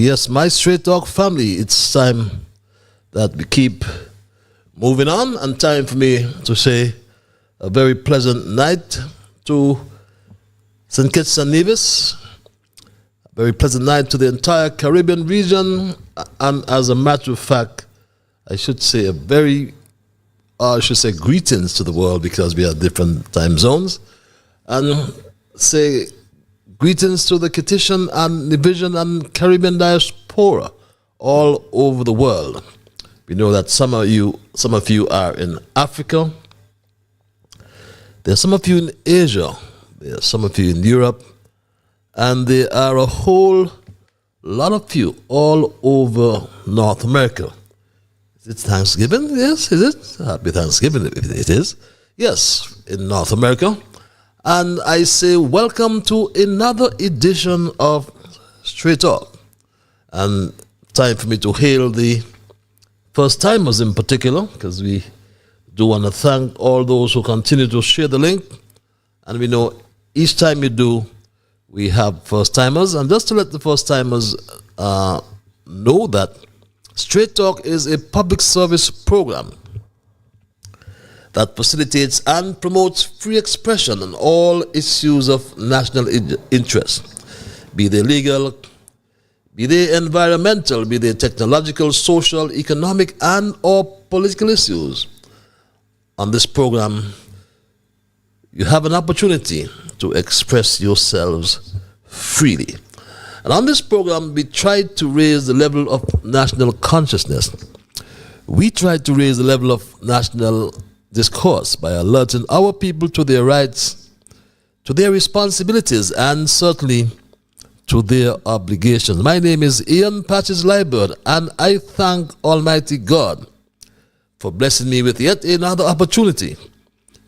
Yes, my Straight Talk family, it's time that we keep moving on, and time for me to say a very pleasant night to St. Kitts and Nevis, a very pleasant night to the entire Caribbean region, and as a matter of fact, I should say greetings to the world because we have different time zones, and say greetings to the Kittitian and Nevisian and Caribbean diaspora all over the world. We know that some of you are in Africa. There are some of you in Asia. There are some of you in Europe. And there are a whole lot of you all over North America. Is it Thanksgiving? Yes, is it? Happy Thanksgiving if it is. Yes, in North America. And I say welcome to another edition of Straight Talk. And time for me to hail the first-timers in particular, because we do want to thank all those who continue to share the link. And we know each time you do, we have first-timers. And just to let the first-timers know that Straight Talk is a public service program that facilitates and promotes free expression on all issues of national interest, be they legal, be they environmental, be they technological, social, economic, and or political issues. On this program, you have an opportunity to express yourselves freely. And on this program, we try to raise the level of national consciousness. We try to raise the level of national discourse by alerting our people to their rights, to their responsibilities, and certainly to their obligations. My name is Ian Patches Liburd, and I thank Almighty God for blessing me with yet another opportunity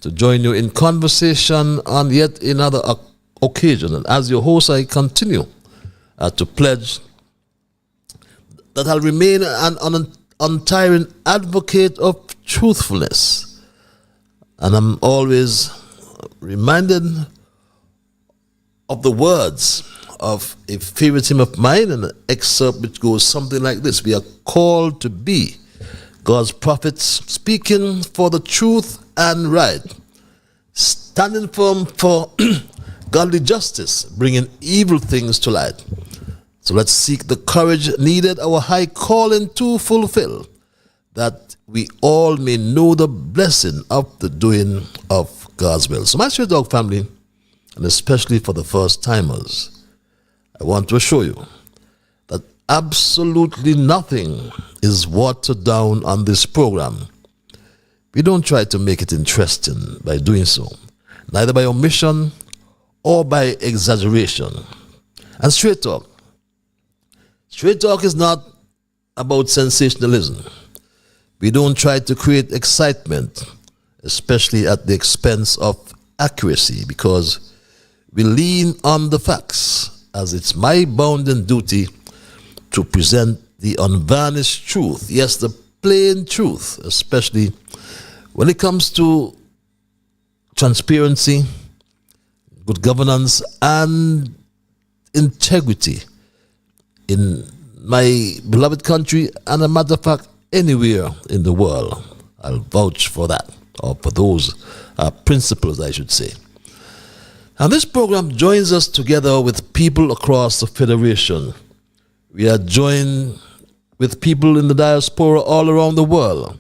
to join you in conversation on yet another occasion. And as your host, I continue to pledge that I'll remain an untiring advocate of truthfulness. And I'm always reminded of the words of a favorite hymn of mine, and an excerpt which goes something like this: we are called to be God's prophets, speaking for the truth and right, standing firm for godly justice, bringing evil things to light. So let's seek the courage needed, our high calling to fulfill, that we all may know the blessing of the doing of God's will. So my Straight Dog family, and especially for the first-timers, I want to assure you that absolutely nothing is watered down on this program. We don't try to make it interesting by doing so, neither by omission or by exaggeration. And Straight Talk is not about sensationalism. We don't try to create excitement, especially at the expense of accuracy, because we lean on the facts, as it's my bounden duty to present the unvarnished truth, yes, the plain truth, especially when it comes to transparency, good governance, and integrity in my beloved country, and a matter of fact, anywhere in the world. I'll vouch for that, or for those principles, I should say. And this program joins us together with people across the Federation. We are joined with people in the diaspora all around the world.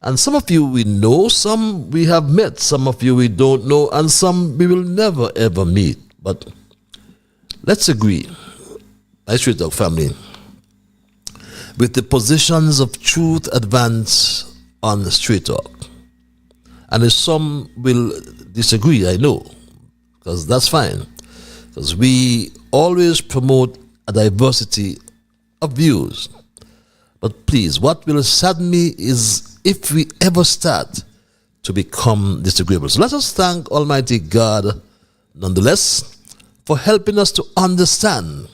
And some of you we know, some we have met, some of you we don't know, and some we will never ever meet. But let's agree, my Straight Dog family, with the positions of truth advanced on the Straight Talk. And if some will disagree, I know, because that's fine, because we always promote a diversity of views. But please, what will sadden me is if we ever start to become disagreeable. So let us thank Almighty God, nonetheless, for helping us to understand,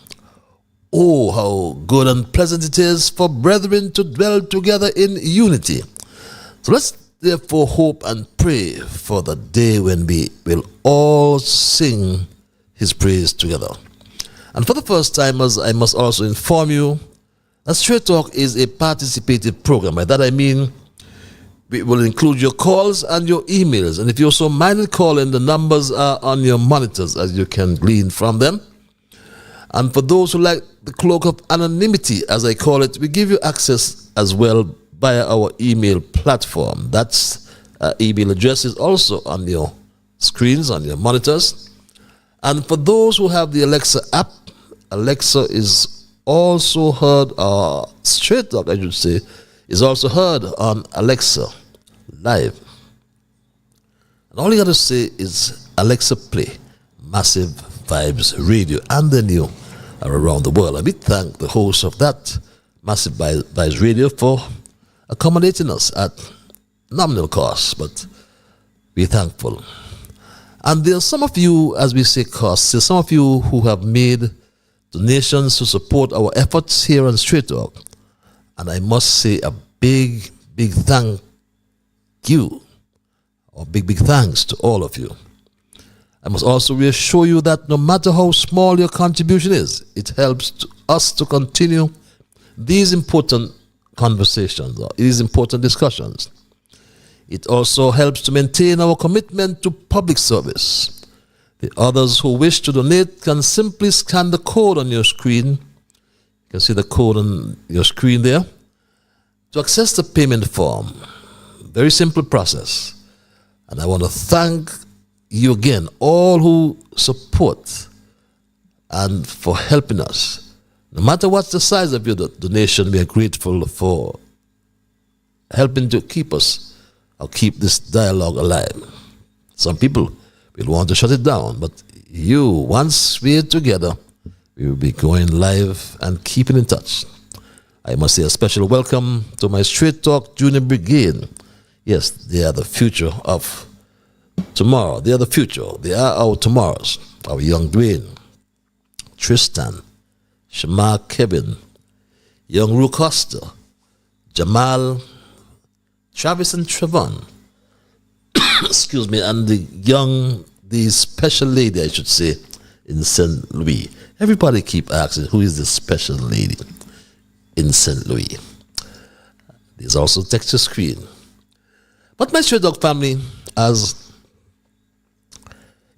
oh, how good and pleasant it is for brethren to dwell together in unity. So let's therefore hope and pray for the day when we will all sing his praise together. And for the first timers, I must also inform you that Straight Talk is a participative program. By that I mean we will include your calls and your emails. And if you're so minded calling, the numbers are on your monitors as you can glean from them. And for those who like the cloak of anonymity, as I call it, we give you access as well via our email platform. That's email address is also on your screens, on your monitors. And for those who have the Alexa app, Alexa is also heard, Straight Talk, I should say, is also heard on Alexa Live. And all you got to say is, Alexa, play Massive Vibes Radio, and then you are around the world. And we thank the host of that Massive Vibes Radio for accommodating us at nominal cost, but we're thankful. And there are some of you, as we say costs, there's some of you who have made donations to support our efforts here on Straight Talk. And I must say a big, big thank you, or big, big thanks to all of you. I must also reassure you that no matter how small your contribution is, it helps us to continue these important conversations, or these important discussions. It also helps to maintain our commitment to public service. The others who wish to donate can simply scan the code on your screen. You can see the code on your screen there to access the payment form. Very simple process. And I want to thank you again, all who support and for helping us. No matter what's the size of your donation, we are grateful for helping to keep us, or keep this dialogue alive. Some people will want to shut it down, but once we're together, we will be going live and keeping in touch. I must say a special welcome to my Straight Talk Junior Brigade. Yes, they are the future of tomorrow. They are the future. They are our tomorrows. Our young Dwayne, Tristan, Shamar Kevin, young Ru Costa, Jamal, Travis and Trevon, excuse me, and the special lady, I should say, in St. Louis. Everybody keep asking, who is the special lady in St. Louis? There's also text to screen. But my Straight Talk family, as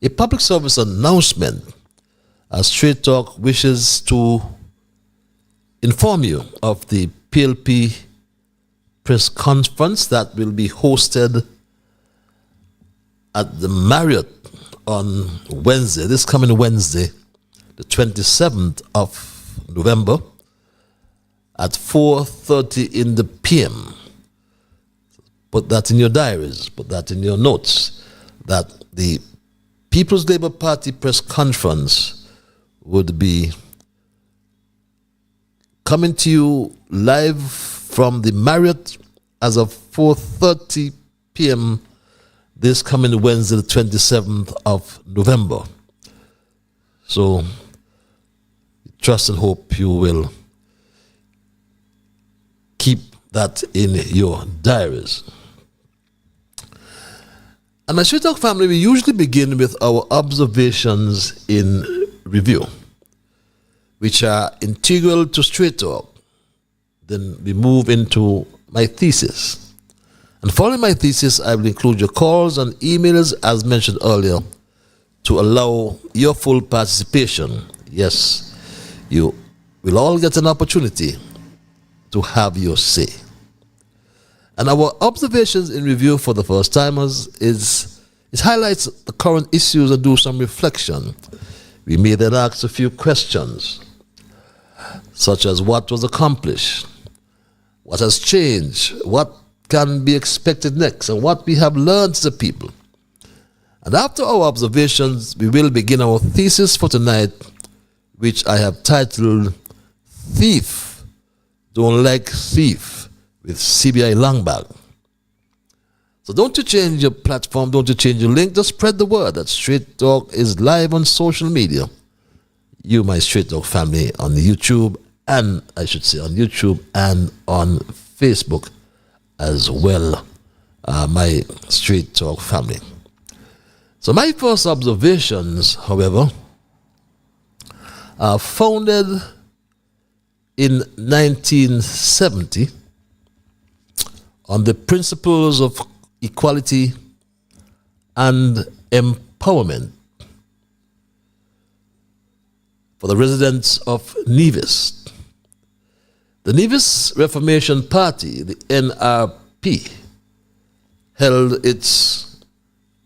a public service announcement, as Straight Talk wishes to inform you of the PLP press conference that will be hosted at the Marriott on Wednesday, this coming Wednesday, the 27th of November at 4:30 in the PM. Put that in your diaries, put that in your notes, that the People's Labour Party press conference would be coming to you live from the Marriott as of 4:30 p.m. this coming Wednesday, the 27th of November. So, trust and hope you will keep that in your diaries. And my Straight Talk family, we usually begin with our observations in review, which are integral to Straight Talk. Then we move into my thesis. And following my thesis, I will include your calls and emails, as mentioned earlier, to allow your full participation. Yes, you will all get an opportunity to have your say. And our observations in review for the first timers it highlights the current issues and do some reflection. We may then ask a few questions, such as what was accomplished, what has changed, what can be expected next, and what we have learned as a people. And after our observations, we will begin our thesis for tonight, which I have titled Thief Don't Like Thief, with CBI Longbag. So don't you change your platform, don't you change your link, just spread the word that Straight Talk is live on social media. You, my Straight Talk family, on YouTube, and I should say on YouTube and on Facebook as well, my Straight Talk family. So my first observations, however, founded in 1970 on the principles of equality and empowerment for the residents of Nevis. The Nevis Reformation Party, the NRP, held its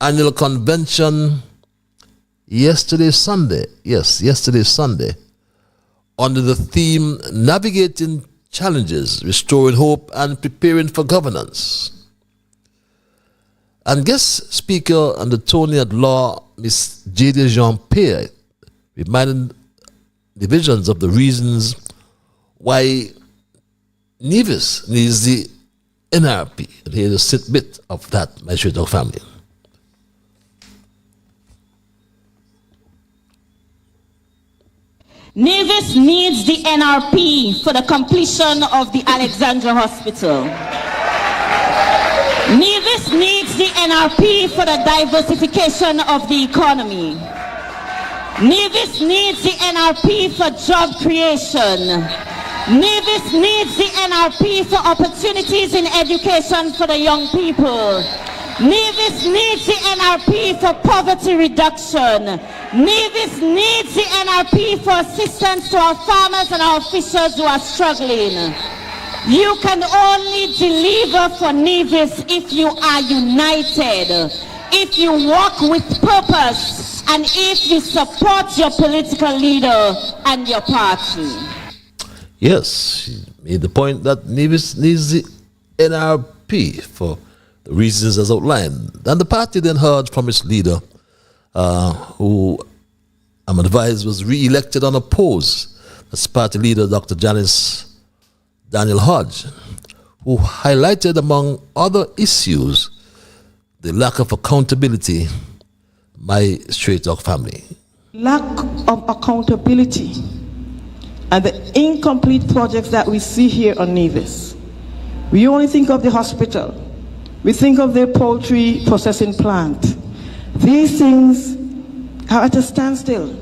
annual convention yesterday, Sunday, under the theme Navigating Challenges, Restoring Hope and Preparing for Governance. And guest speaker and attorney at law, Ms. J.D. Jean-Pierre, reminded divisions of the reasons why Nevis needs the NRP. And here's a snippet of that, my straight family. Nevis needs the NRP for the completion of the Alexandra Hospital. Nevis needs the NRP for the diversification of the economy. Nevis needs the NRP for job creation. Nevis needs the NRP for opportunities in education for the young people. Nevis needs the NRP for poverty reduction. Nevis needs the NRP for assistance to our farmers and our fishers who are struggling. You can only deliver for Nevis if you are united, if you walk with purpose, and if you support your political leader and your party. Yes, she made the point that Nevis needs the NRP for the reasons as outlined. And the party then heard from its leader, who I'm advised was re-elected unopposed. That's party leader Dr. Janice Daniel Hodge, who highlighted, among other issues, the lack of accountability by Straight Talk family. Lack of accountability and the incomplete projects that we see here on Nevis. We only think of the hospital. We think of the poultry processing plant. These things are at a standstill.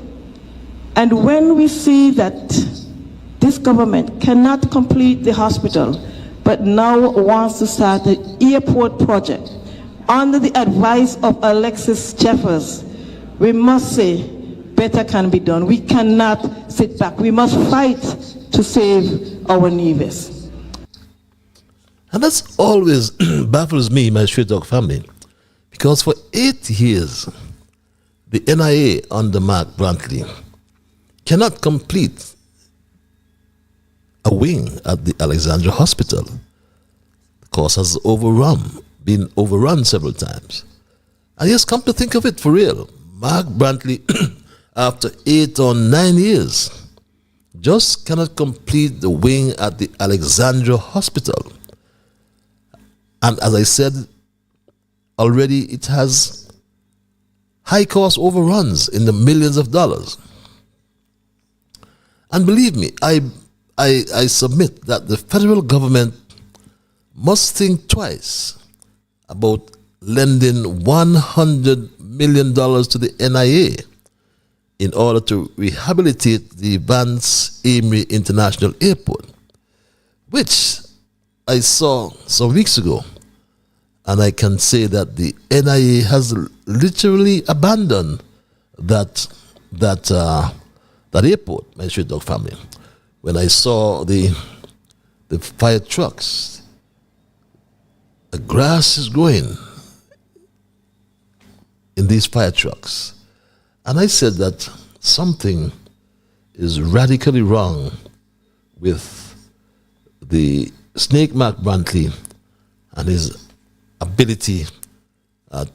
And when we see that this government cannot complete the hospital, but now wants to start the airport project under the advice of Alexis Jeffers, we must say better can be done. We cannot sit back. We must fight to save our Nevis. And that's always baffles me, my Straight Talk family, because for 8 years, the NIA under Mark Brantley cannot complete a wing at the Alexandra Hospital. The course has been overrun several times. And yes, come to think of it, for real, Mark Brantley, after 8 or 9 years, just cannot complete the wing at the Alexandra Hospital. And as I said already, it has high cost overruns in the millions of dollars. And believe me, I submit that the federal government must think twice about lending $100 million to the NIA in order to rehabilitate the Vance Amory International Airport, which I saw some weeks ago, and I can say that the NIA has literally abandoned that airport, my Street Dog family. When I saw the fire trucks, the grass is growing in these fire trucks. And I said that something is radically wrong with the Snake Mark Brantley and his ability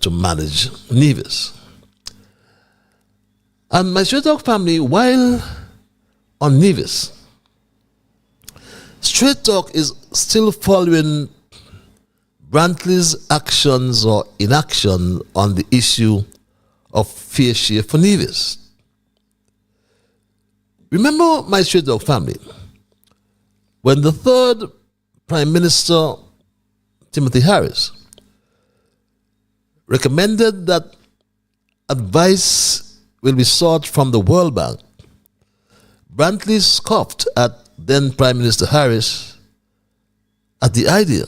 to manage Nevis. And my Straight Talk family, while on Nevis, Straight Talk is still following Brantley's actions or inaction on the issue of fair share for Nevis. Remember, my Straight Talk family, when the third Prime Minister, Timothy Harris, recommended that advice will be sought from the World Bank Brantley scoffed at then Prime Minister Harris at the idea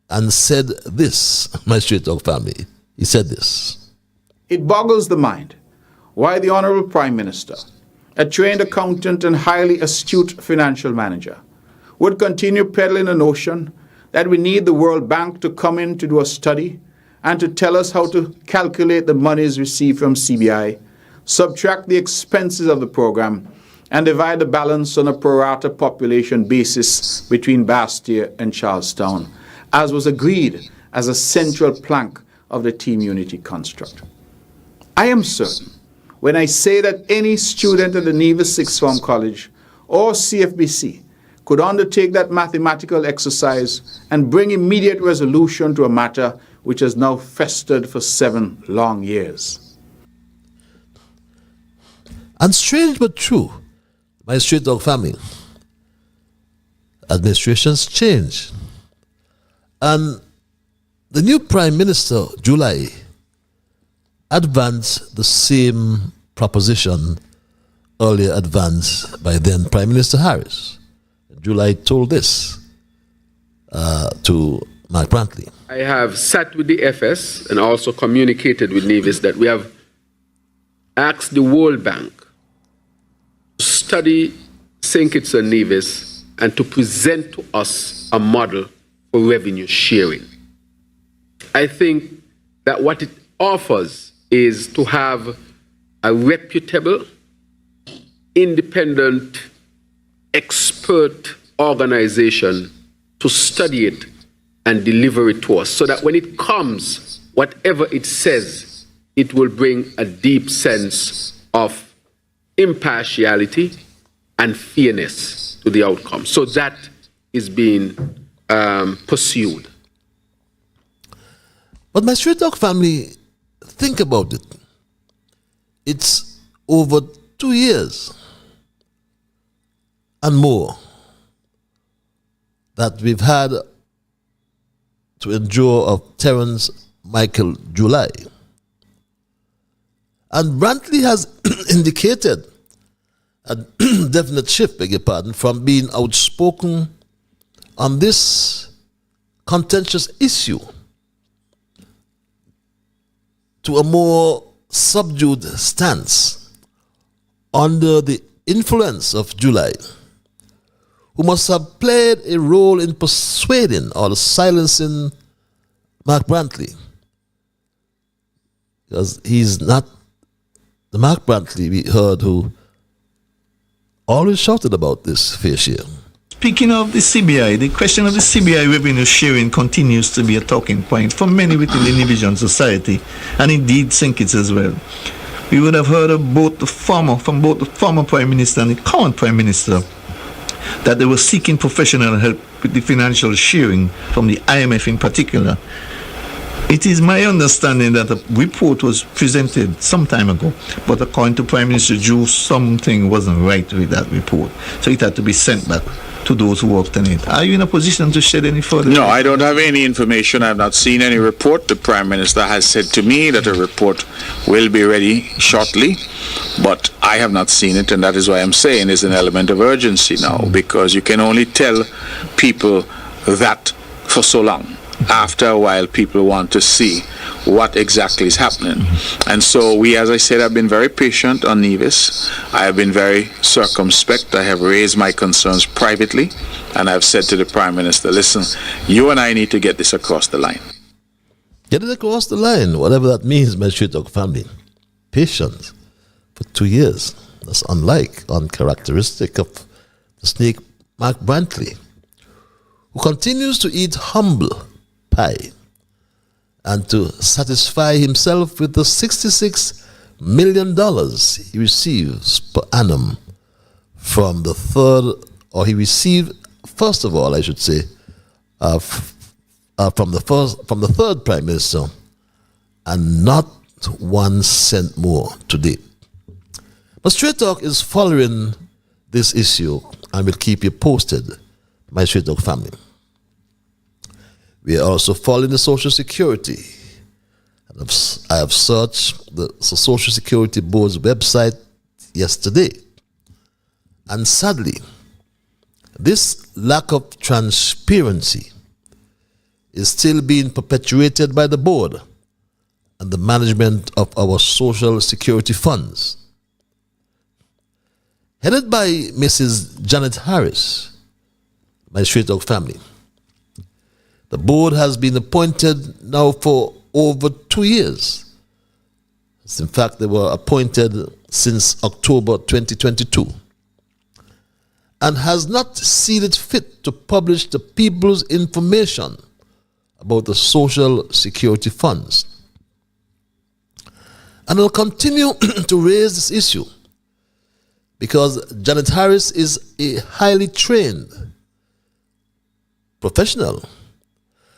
and said this, my Straight Talk family. He said this. It boggles the mind why the Honorable Prime Minister, a trained accountant and highly astute financial manager, would continue peddling a notion that we need the World Bank to come in to do a study and to tell us how to calculate the monies received from CBI, subtract the expenses of the program, and divide the balance on a pro rata population basis between Bastia and Charlestown, as was agreed as a central plank of the Team Unity construct. I am certain when I say that any student at the Nevis Sixth Form College or CFBC could undertake that mathematical exercise and bring immediate resolution to a matter which has now festered for 7 long years. And strange but true, my Straight Talk family, administrations change. And the new Prime Minister, July, advanced the same proposition earlier advanced by then Prime Minister Harris. July told this to Mark Brantley. I have sat with the FS and also communicated with Nevis that we have asked the World Bank to study St. Kitts and Nevis and to present to us a model for revenue sharing. I think that what it offers is to have a reputable, independent, expert organization to study it and deliver it to us so that when it comes, whatever it says, it will bring a deep sense of impartiality and fairness to the outcome. So that is being pursued. But my Straight Talk family, think about it. It's over 2 years and more that we've had to endure of Terence Michael July. And Brantley has indicated a definite shift, beg your pardon, from being outspoken on this contentious issue to a more subdued stance under the influence of July, who must have played a role in persuading or silencing Mark Brantley. Because he's not the Mark Brantley we heard who always shouted about this fair share. Speaking of the CBI, the question of the CBI revenue sharing continues to be a talking point for many within the Nevisian society, and indeed St. Kitts as well. We would have heard of both the former Prime Minister and the current Prime Minister that they were seeking professional help with the financial sharing from the IMF in particular. It is my understanding that a report was presented some time ago, but according to Prime Minister Drew, something wasn't right with that report, so it had to be sent back to those who worked on it. Are you in a position to shed any further? No, I don't have any information. I have not seen any report. The Prime Minister has said to me that a report will be ready shortly, but I have not seen it, and that is why I'm saying there's an element of urgency now, because you can only tell people that for so long. After a while, people want to see what exactly is happening. And so we, as I said, have been very patient on Nevis. I have been very circumspect. I have raised my concerns privately, and I've said to the Prime Minister, listen, you and I need to get this across the line. Get it across the line, whatever that means, my Straight Talk family. Patience for 2 years. That's uncharacteristic of the snake Mark Brantley, who continues to eat humble pie and to satisfy himself with the $66 million he receives per annum from the third, or he received, first of all, I should say, from the third Prime Minister, and not 1 cent more to date. But Straight Talk is following this issue and will keep you posted, my Straight Talk family. We are also following the Social Security. I have searched the Social Security Board's website yesterday, And sadly, this lack of transparency is still being perpetuated by the board and the management of our social security funds. Headed by Mrs. Janet Harris, my straight dog family, the board has been appointed now for over 2 years. In fact, they were appointed since October 2022, and has not seen it fit to publish the people's information about the social security funds. And will continue to raise this issue because Janet Harris is a highly trained professional.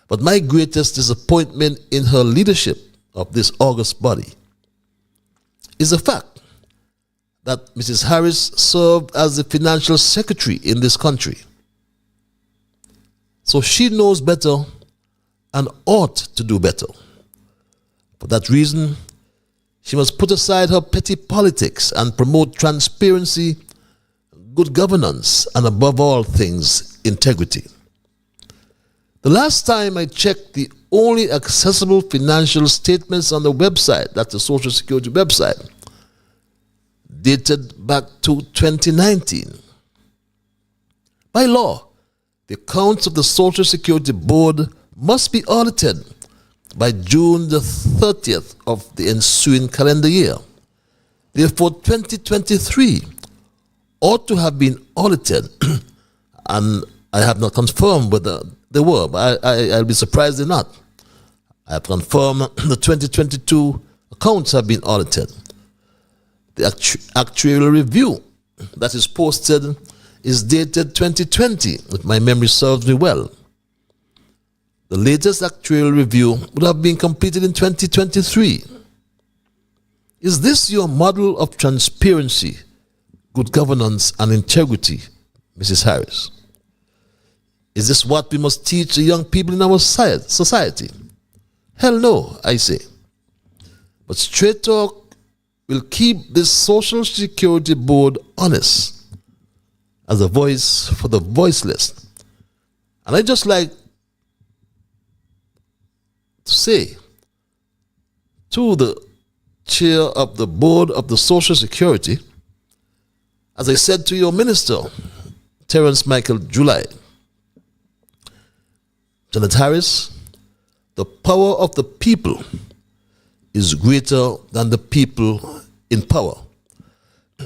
But my greatest disappointment in her leadership of this august body is the fact that Mrs. Harris served as the financial secretary in this country. So she knows better and ought to do better. For that reason, she must put aside her petty politics and promote transparency, good governance, and above all things, integrity. The last time I checked, the only accessible financial statements on the website, that's the Social Security website, dated back to 2019. By law, the accounts of the Social Security Board must be audited by June the 30th of the ensuing calendar year. Therefore, 2023 ought to have been audited, and I have not confirmed whether they were, but I'll be surprised they're not. I have confirmed the 2022 accounts have been audited. The actuarial review that is posted is dated 2020, if my memory serves me well. The latest actuarial review would have been completed in 2023. Is this your model of transparency, good governance, and integrity, Mrs. Harris? Is this what we must teach the young people in our society? Hell no, I say. But Straight Talk will keep this Social Security Board honest as a voice for the voiceless. And I just like to say to the chair of the board of the Social Security, as I said to your minister, Terence Michael July, Janet Harris, the power of the people is greater than the people in power.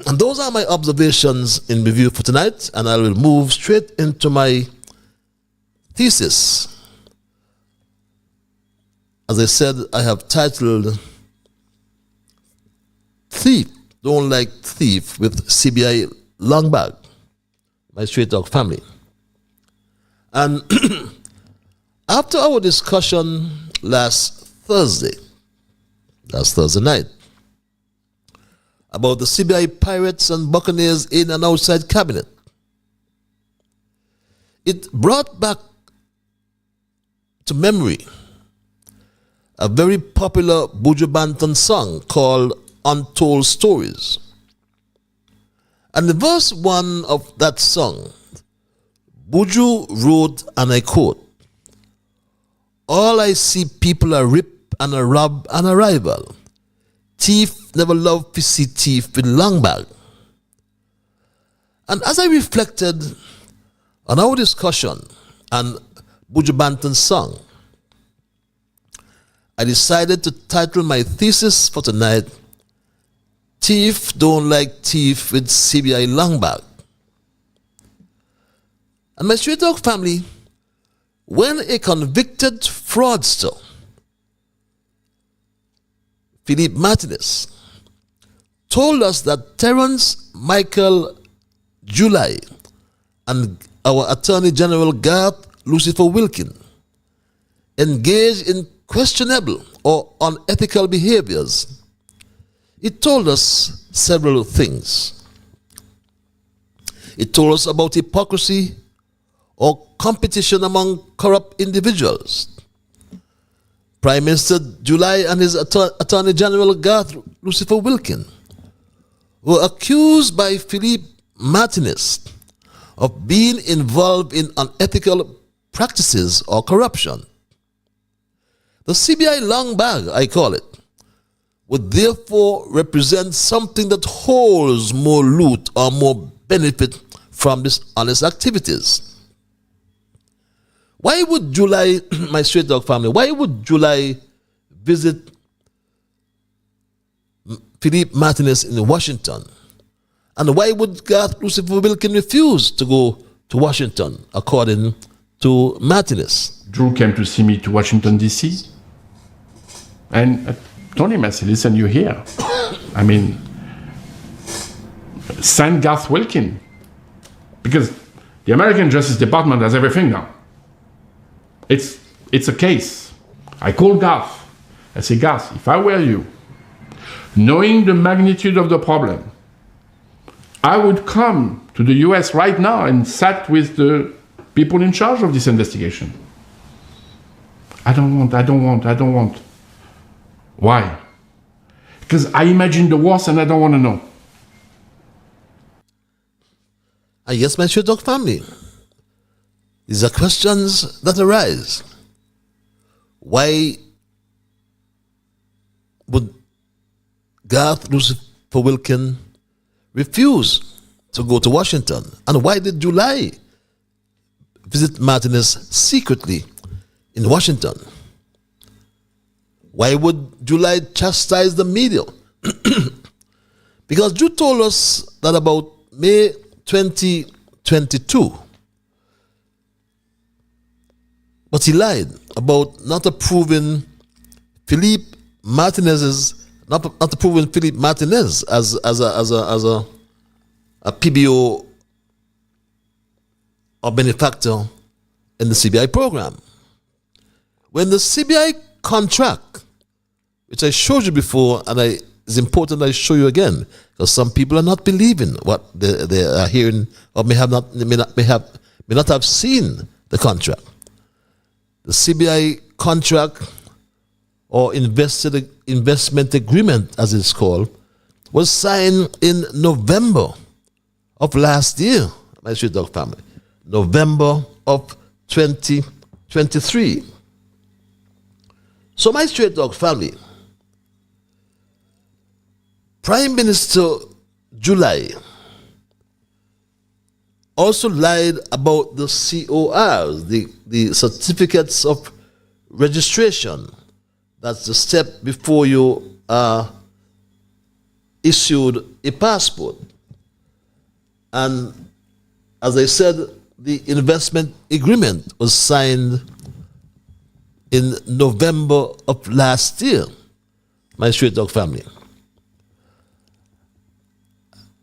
And those are my observations in review for tonight, and I will move straight into my thesis. As I said, I have titled Thief Don't Like Thief with CBI Long Bag, my Straight Talk family. And after our discussion last Thursday night, about the CBI pirates and buccaneers in and outside cabinet, it brought back to memory a very popular Buju Banton song called Untold Stories. And the verse 1 of that song, Buju wrote, and I quote, "All I see people are rip and a rob and a rival. Thief never love to see thief with long bag." And as I reflected on our discussion and Buju Banton's song, I decided to title my thesis for tonight, Thief Don't Like Thief with CBI Long Bag. And my Straight Talk family, when a convicted fraudster, Philippe Martinez, told us that Terence Michael July and our Attorney General Garth Lucifer Wilkin engaged in questionable or unethical behaviors, it told us several things. It told us about hypocrisy or competition among corrupt individuals. Prime Minister July and his Attorney General Garth Lucifer Wilkin were accused by Philippe Martinez of being involved in unethical practices or corruption. The CBI long bag, I call it, would therefore represent something that holds more loot or more benefit from dishonest activities. Why would July, my straight dog family, why would July visit Philippe Martinez in Washington? And why would Garth Lucifer Wilkin refuse to go to Washington, according to Martinez? Drew came to see me to Washington, D.C. And I told him, I said, listen, you're here. I mean, sign Garth Wilkin. Because the American Justice Department has everything now. It's a case. I called Garth. I said, Garth, if I were you, knowing the magnitude of the problem, I would come to the US right now and sat with the people in charge of this investigation. I don't want. Why? Because I imagine the worst and I don't want to know. Yes, my dog family. These are questions that arise. Why would Garth Lucifer Wilkin refuse to go to Washington? And why did July visit Martinez secretly in Washington? Why would July chastise the media? Because Drew told us that about May 2022, but he lied about not approving Philippe Martinez as a PBO or benefactor in the CBI program. When the CBI contract, which I showed you before, and it's important I show you again, because some people are not believing what they are hearing, or may not have seen the contract. The CBI contract, or investment agreement, as it's called, was signed in November of last year, my street dog family. November of 2023. So, my straight dog family, Prime Minister July also lied about the CORs, the certificates of registration. That's the step before you are issued a passport. And as I said, the investment agreement was signed in November of last year, my straight dog family.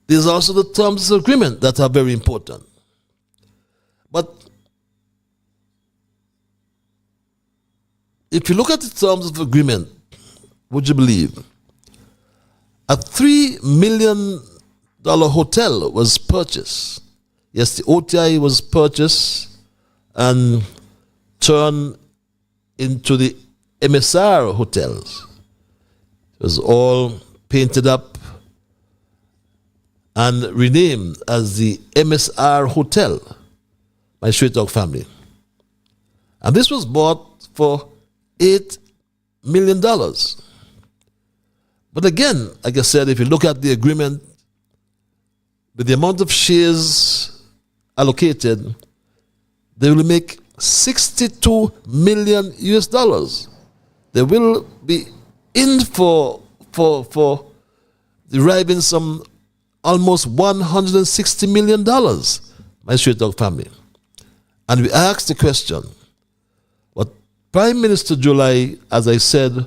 There's also the terms of agreement that are very important. But if you look at the terms of agreement, would you believe? A $3 million hotel was purchased. Yes, the OTI was purchased and turned into the MSR hotels. It was all painted up and renamed as the MSR Hotel, my straight dog family. And this was bought for $8 million. But again, like I said, if you look at the agreement, with the amount of shares allocated, they will make $62 million US. They will be in for deriving some almost $160 million, my straight dog family. And we asked the question, but Prime Minister July, as I said,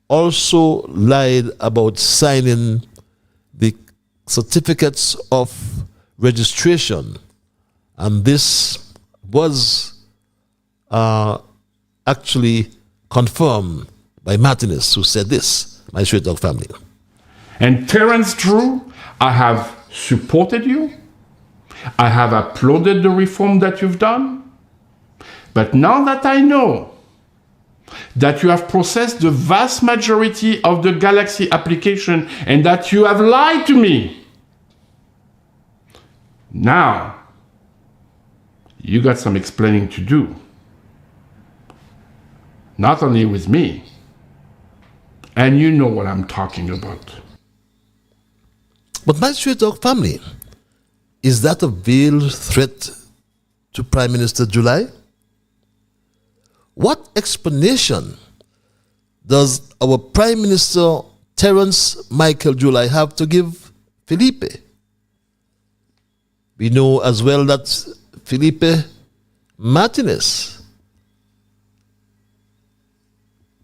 also lied about signing the certificates of registration. And this was actually confirmed by Martinez, who said this, my straight dog family. And Terence Drew, I have supported you. I have applauded the reform that you've done. But now that I know that you have processed the vast majority of the Galaxy application and that you have lied to me, Now, you got some explaining to do. Not only with me, and you know what I'm talking about. But my Straight Talk family, is that a veiled threat to Prime Minister July? What explanation does our Prime Minister Terence Michael July have to give Felipe? We know as well that Felipe Martinez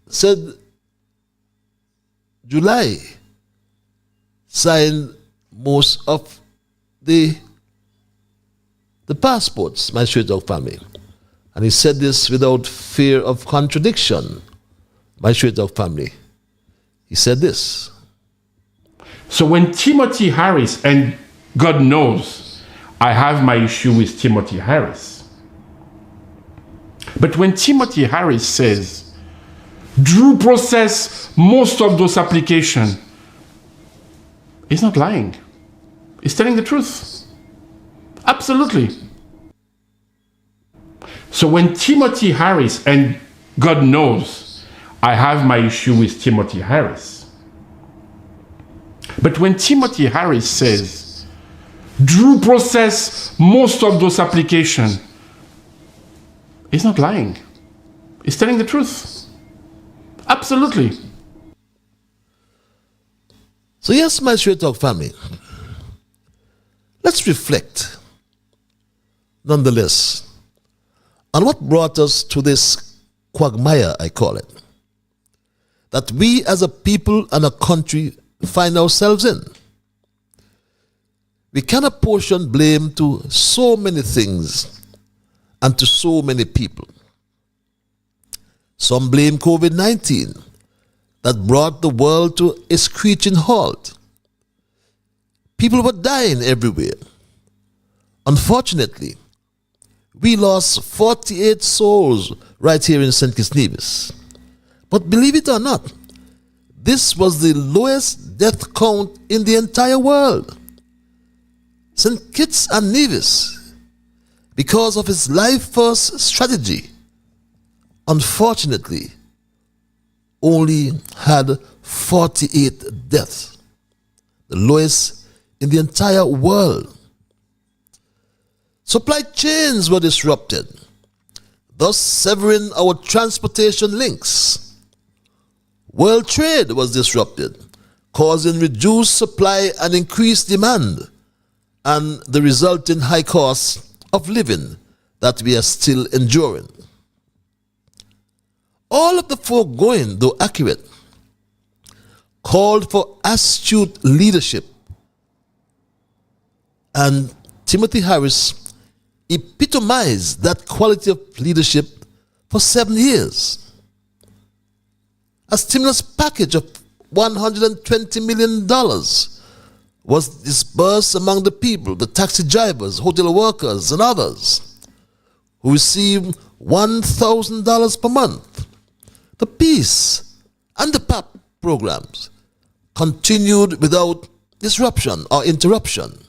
said July signed most of the passports, my Straight Talk family. And he said this without fear of contradiction, my Straight Talk family. He said this. So when Timothy Harris, and God knows I have my issue with Timothy Harris, but when Timothy Harris says, Drew process most of those applications, he's not lying. He's telling the truth. Absolutely. So when Timothy Harris, and God knows I have my issue with Timothy Harris, but when Timothy Harris says, Drew process most of those applications, he's not lying. He's telling the truth. Absolutely. So yes, my Straight Talk family, let's reflect, nonetheless, on what brought us to this quagmire, I call it, that we as a people and a country find ourselves in. We can apportion blame to so many things and to so many people. Some blame COVID-19 that brought the world to a screeching halt. People were dying everywhere. Unfortunately, we lost 48 souls right here in St. Kitts Nevis. But believe it or not, this was the lowest death count in the entire world. St. Kitts and Nevis, because of its life first strategy, unfortunately, only had 48 deaths, the lowest in the entire world. Supply chains were disrupted, thus severing our transportation links. World trade was disrupted, causing reduced supply and increased demand, and the resulting high cost of living that we are still enduring. All of the foregoing, though accurate, called for astute leadership, and Timothy Harris epitomized that quality of leadership for 7 years. A stimulus package of $120 million was disbursed among the people, the taxi drivers, hotel workers, and others, who received $1,000 per month. The peace and the PAP programs continued without disruption or interruption.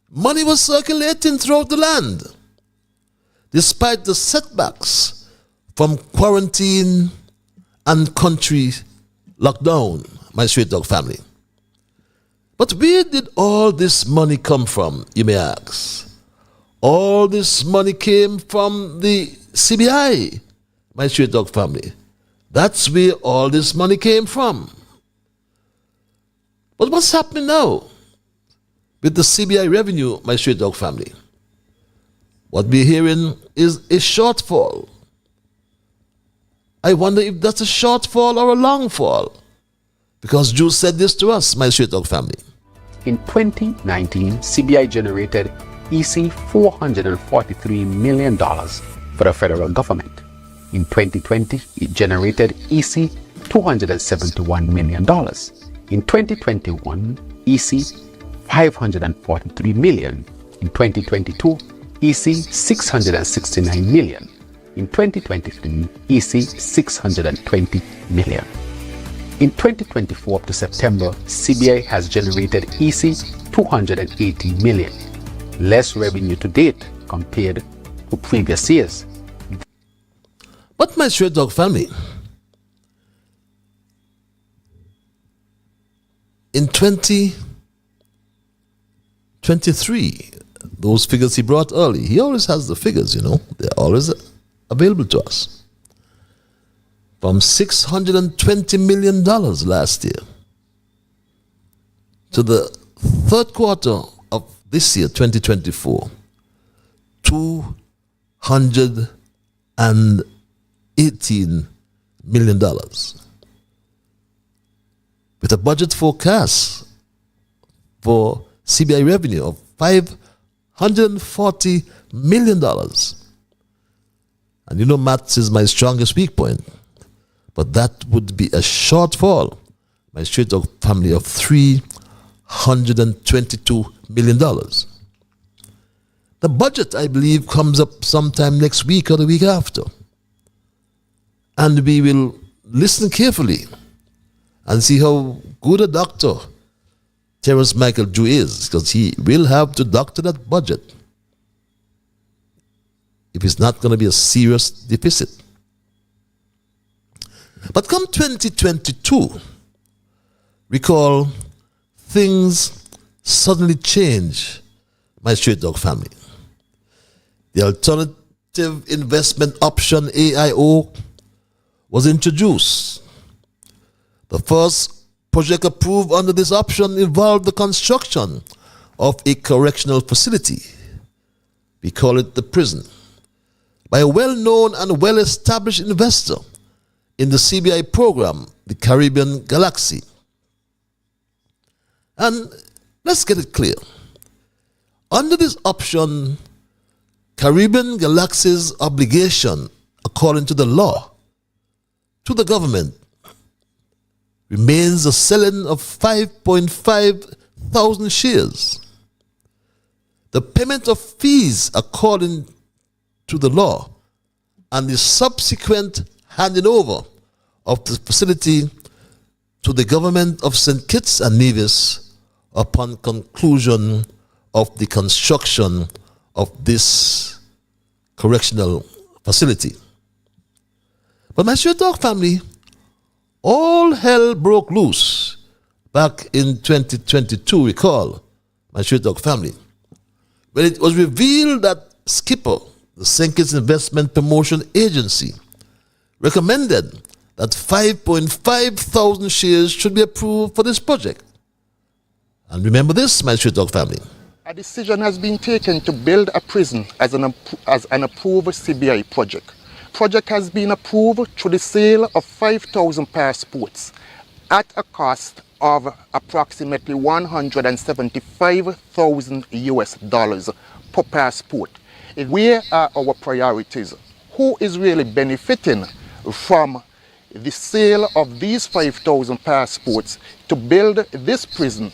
Money was circulating throughout the land, despite the setbacks from quarantine and country lockdown, my Straight Talk family. But where did all this money come from, you may ask? All this money came from the CBI, my Straight Talk family. That's where all this money came from. But what's happening now with the CBI revenue, my Straight Talk family? What we're hearing is a shortfall. I wonder if that's a shortfall or a long fall. Because Drew said this to us, my Straight Talk family. In 2019, CBI generated EC $443 million for the federal government. In 2020, it generated EC $271 million. In 2021, EC $543 million. In 2022, EC $669 million. In 2023, EC $620 million. In 2024 up to September, CBI has generated EC $280 million. less revenue to date compared to previous years. But my Stray Dog family, in 2023, those figures he brought early, he always has the figures, they're always available to us. From $620 million last year to the third quarter of this year, 2024, $218 million. With a budget forecast for CBI revenue of $540 million. And maths is my strongest weak point. But that would be a shortfall, my Stray Dog family, of $322 million. The budget, I believe, comes up sometime next week or the week after. And we will listen carefully and see how good a doctor Terrence Michael Drew is, because he will have to doctor that budget if it's not going to be a serious deficit. But come 2022, recall, things suddenly change, my Stray Dog family. The alternative investment option, AIO, was introduced. The first project approved under this option involved the construction of a correctional facility. We call it the prison, by a well-known and well-established investor in the CBI program, the Caribbean Galaxy. And let's get it clear. Under this option, Caribbean Galaxy's obligation, according to the law, to the government remains the selling of 5.5 thousand shares. The payment of fees according to the law and the subsequent handing over of the facility to the government of St. Kitts and Nevis upon conclusion of the construction of this correctional facility. But my Stray Dog family, all hell broke loose back in 2022, recall, my Stray Dog family, when it was revealed that Skipper, the St. Kitts Investment Promotion Agency, recommended that 5.5 thousand shares should be approved for this project. And remember this, my Stray Dog family. A decision has been taken to build a prison as an approved CBI project. Project has been approved through the sale of 5,000 passports at a cost of approximately $175,000 per passport. Where are our priorities? Who is really benefiting from the sale of these 5,000 passports to build this prison?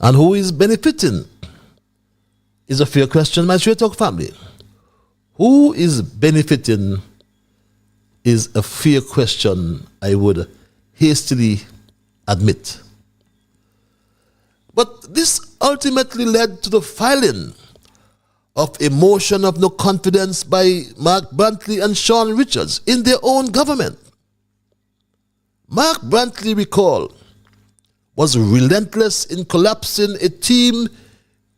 And who is benefiting is a fair question, my Stray Dog family. Who is benefiting is a fair question, I would hastily admit. But this ultimately led to the filing of a motion of no confidence by Mark Brantley and Sean Richards in their own government. Mark Brantley, recall, was relentless in collapsing a team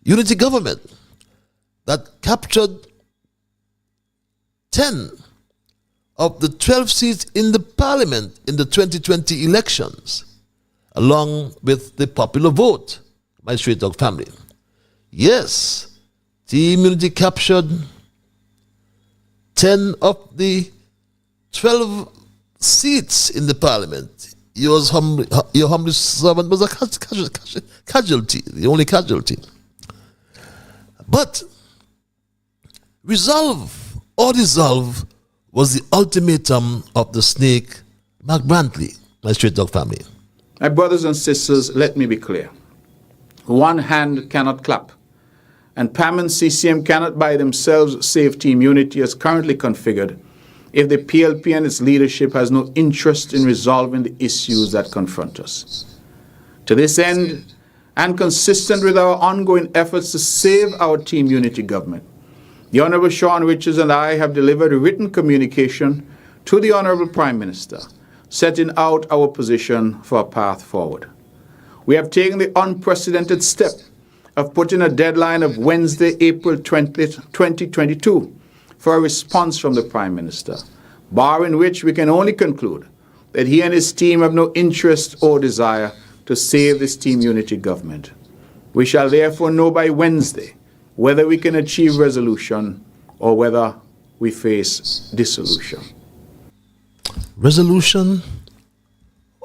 unity government that captured 10 of the 12 seats in the parliament in the 2020 elections, along with the popular vote, my Stray Dog family. Yes, Team Unity captured 10 of the 12 seats in the parliament. Your humble servant was a casualty, the only casualty. But resolve or dissolve was the ultimatum of the snake, Mark Brantley, my Stray Dog family. My brothers and sisters, let me be clear. One hand cannot clap, and PAM and CCM cannot by themselves save Team Unity as currently configured if the PLP and its leadership has no interest in resolving the issues that confront us. To this end, and consistent with our ongoing efforts to save our team unity government, the Honourable Sean Richards and I have delivered a written communication to the Honourable Prime Minister, setting out our position for a path forward. We have taken the unprecedented step of putting a deadline of Wednesday, April 20th, 2022 for a response from the Prime Minister, barring which we can only conclude that he and his team have no interest or desire to save this team unity government. We shall therefore know by Wednesday whether we can achieve resolution or whether we face dissolution. Resolution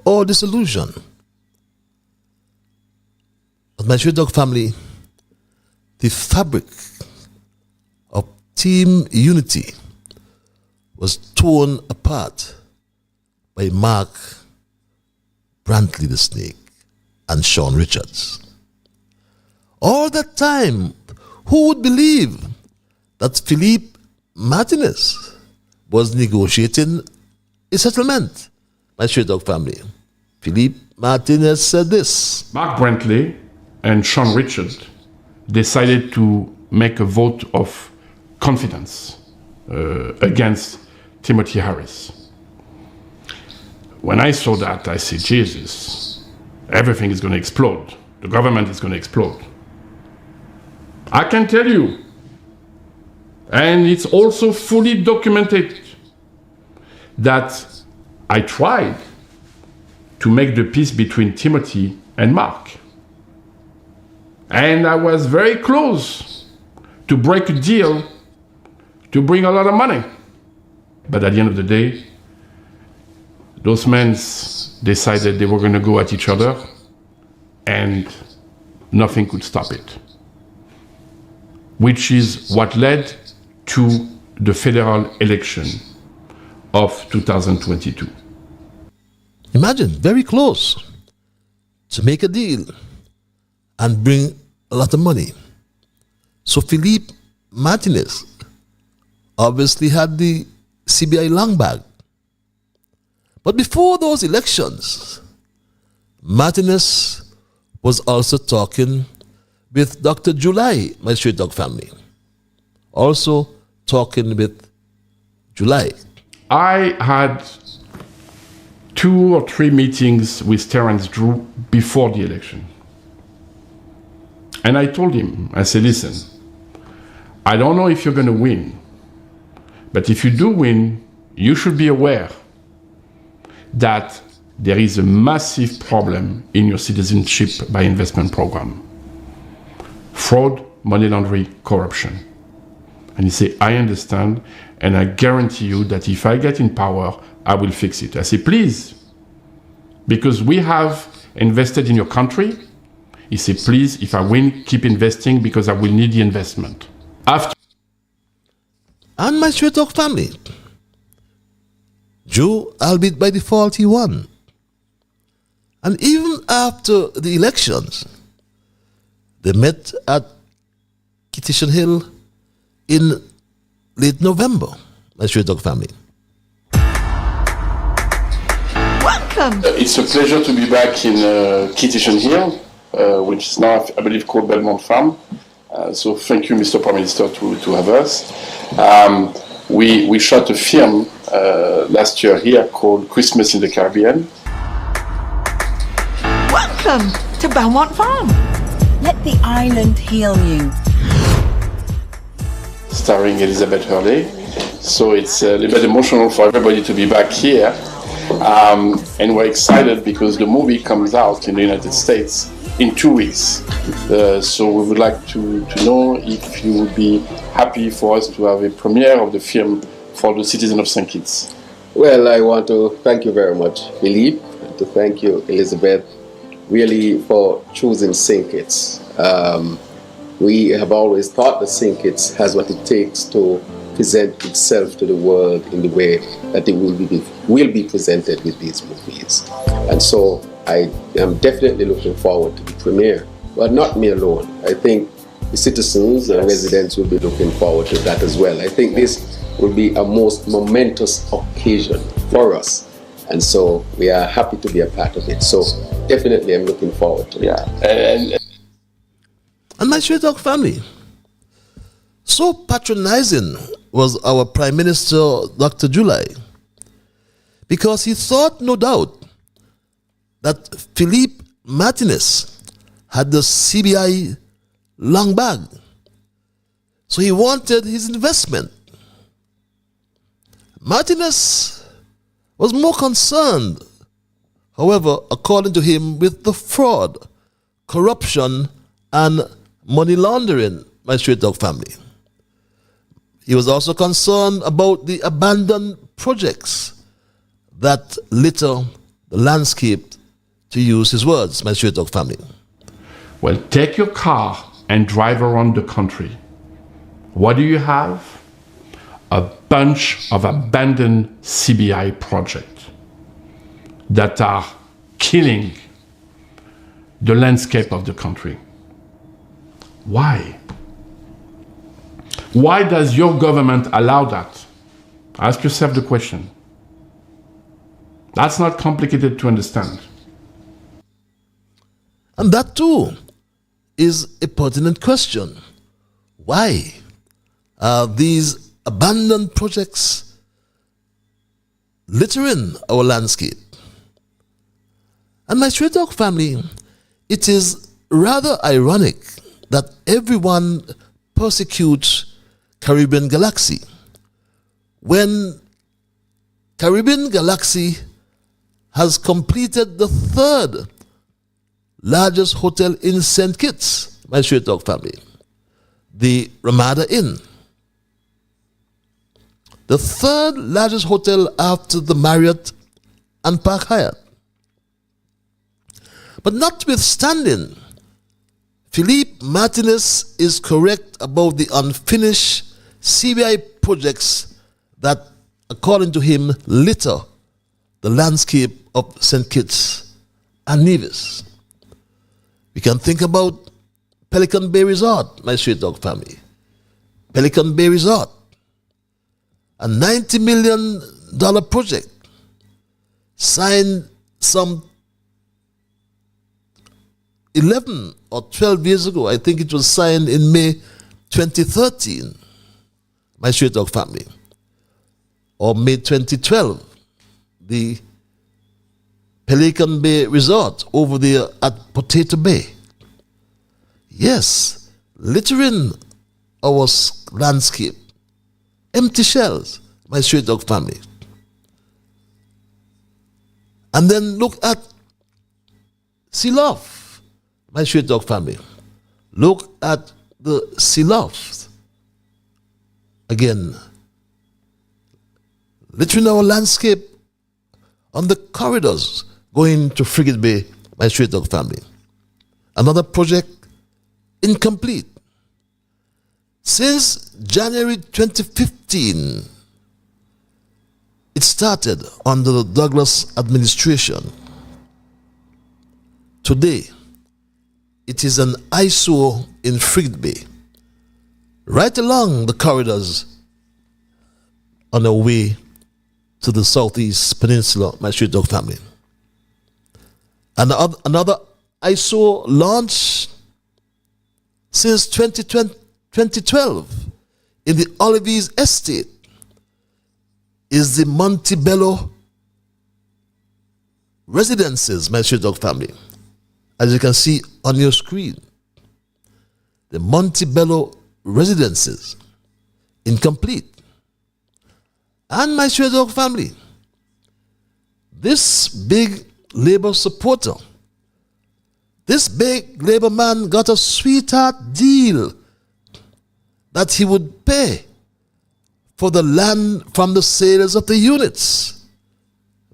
or dissolution? But my Dog family, the fabric of team unity was torn apart by Mark Brantley the Snake and Sean Richards. All that time, who would believe that Philippe Martinez was negotiating a settlement? My Dog family, Philippe Martinez said this. Mark Brantley and Sean Richards decided to make a vote of confidence against Timothy Harris. When I saw that, I said, Jesus, everything is going to explode. The government is going to explode. I can tell you, and it's also fully documented, that I tried to make the peace between Timothy and Mark. And I was very close to break a deal to bring a lot of money. But at the end of the day, those men decided they were going to go at each other and nothing could stop it. Which is what led to the federal election of 2022. Imagine, very close to make a deal and bring a lot of money. So Philippe Martinez obviously had the CBI long bag. But before those elections, Martinez was also talking with Dr. July, my Straight Dog family. Also talking with July. I had 2 or 3 meetings with Terence Drew before the election. And I told him, I said, listen, I don't know if you're going to win, but if you do win, you should be aware that there is a massive problem in your citizenship by investment program. Fraud, money laundering, corruption. And he said, I understand, and I guarantee you that if I get in power, I will fix it. I said, please, because we have invested in your country. He said, please, if I win, keep investing because I will need the investment. And my Straight Dog family, Joe, albeit by default, he won. And even after the elections, they met at Kitchen Hill in late November, my Straight Dog family. Welcome! It's a pleasure to be back in Kitchen Hill, which is now, I believe, called Belmont Farm. So thank you, Mr. Prime Minister, to have us. We shot a film last year here called Christmas in the Caribbean. Welcome to Belmont Farm. Let the island heal you. Starring Elizabeth Hurley. So it's a little bit emotional for everybody to be back here. And we're excited because the movie comes out in the United States in 2 weeks. So we would like to know if you would be happy for us to have a premiere of the film for the citizen of St. Kitts. Well, I want to thank you very much, Philippe, and to thank you, Elizabeth, really for choosing St. Kitts. We have always thought that St. Kitts has what it takes to present itself to the world in the way that it will be presented with these movies. And so I am definitely looking forward to the premiere, but not me alone. I think the citizens and residents will be looking forward to that as well. I think this will be a most momentous occasion for us And so we are happy to be a part of it. So definitely I'm looking forward to it. Yeah. And my Straight Talk family, so patronizing was our Prime Minister, Dr. July, because he thought, no doubt, that Philippe Martinez had the CBI long bag. So he wanted his investment. Martinez was more concerned, however, according to him, with the fraud, corruption, and money laundering, my Straight Talk family. He was also concerned about the abandoned projects that litter the landscape, to use his words, my Straight Talk family. Well, take your car and drive around the country. What do you have? A bunch of abandoned CBI projects that are killing the landscape of the country. Why? Why does your government allow that? Ask yourself the question. That's not complicated to understand. And that too is a pertinent question. Why are these abandoned projects littering our landscape? And my Straight Talk family, it is rather ironic that everyone persecutes Caribbean Galaxy when Caribbean Galaxy has completed the third largest hotel in St. Kitts, my Straight Talk family, the Ramada Inn. The third largest hotel after the Marriott and Park Hyatt. But notwithstanding, Philippe Martinez is correct about the unfinished CBI projects that, according to him, litter the landscape of St. Kitts and Nevis. We can think about Pelican Bay Resort, my Straight Talk family. Pelican Bay Resort, a $90 million project, signed some 11 or 12 years ago. I think it was signed in May 2013, my Straight Talk family, or May 2012, the Pelican Bay Resort over there at Potato Bay. Yes, littering our landscape, empty shells, my Straight Talk family. And then look at Sealoft, my Straight Talk family. Look at the Sealoft. Again, littering our landscape on the corridors going to Frigate Bay, my Straight Talk family. Another project incomplete. Since January 2015, it started under the Douglas administration. Today, it is an eyesore in Frigate Bay, right along the corridors on our way to the Southeast Peninsula, my Straight Talk family. And another eyesore launched since 2012 in the Olives Estate is the Montebello Residences, my Straight Talk family. As you can see on your screen, the Montebello Residences, incomplete. And my Straight Talk family, this big Labour supporter, this big Labour man got a sweetheart deal that he would pay for the land from the sales of the units.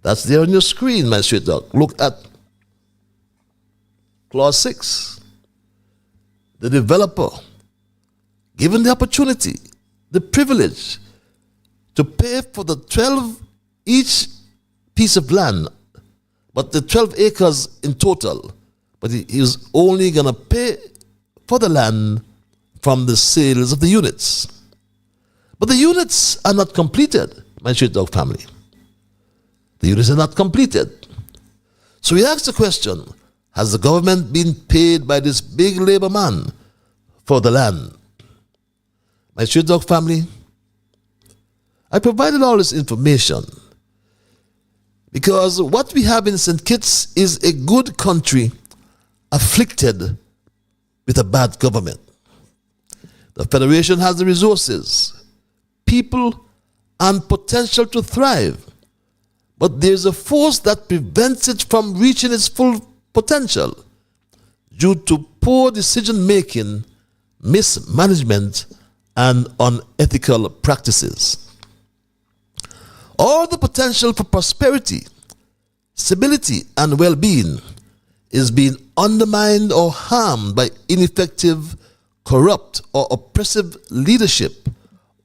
That's there on your screen, my Straight Talk. Look at Clause 6. The developer, given the opportunity, the privilege to pay for the 12 each piece of land, but the 12 acres in total, but he was only going to pay for the land from the sales of the units. But the units are not completed, my Straight Talk family. The units are not completed. So we ask the question, has the government been paid by this big labor man for the land? My Street Dog family, I provided all this information because what we have in St. Kitts is a good country afflicted with a bad government. The Federation has the resources, people, and potential to thrive, but there's a force that prevents it from reaching its full potential due to poor decision-making, mismanagement, and unethical practices. All the potential for prosperity, stability, and well-being is being undermined or harmed by ineffective, corrupt, or oppressive leadership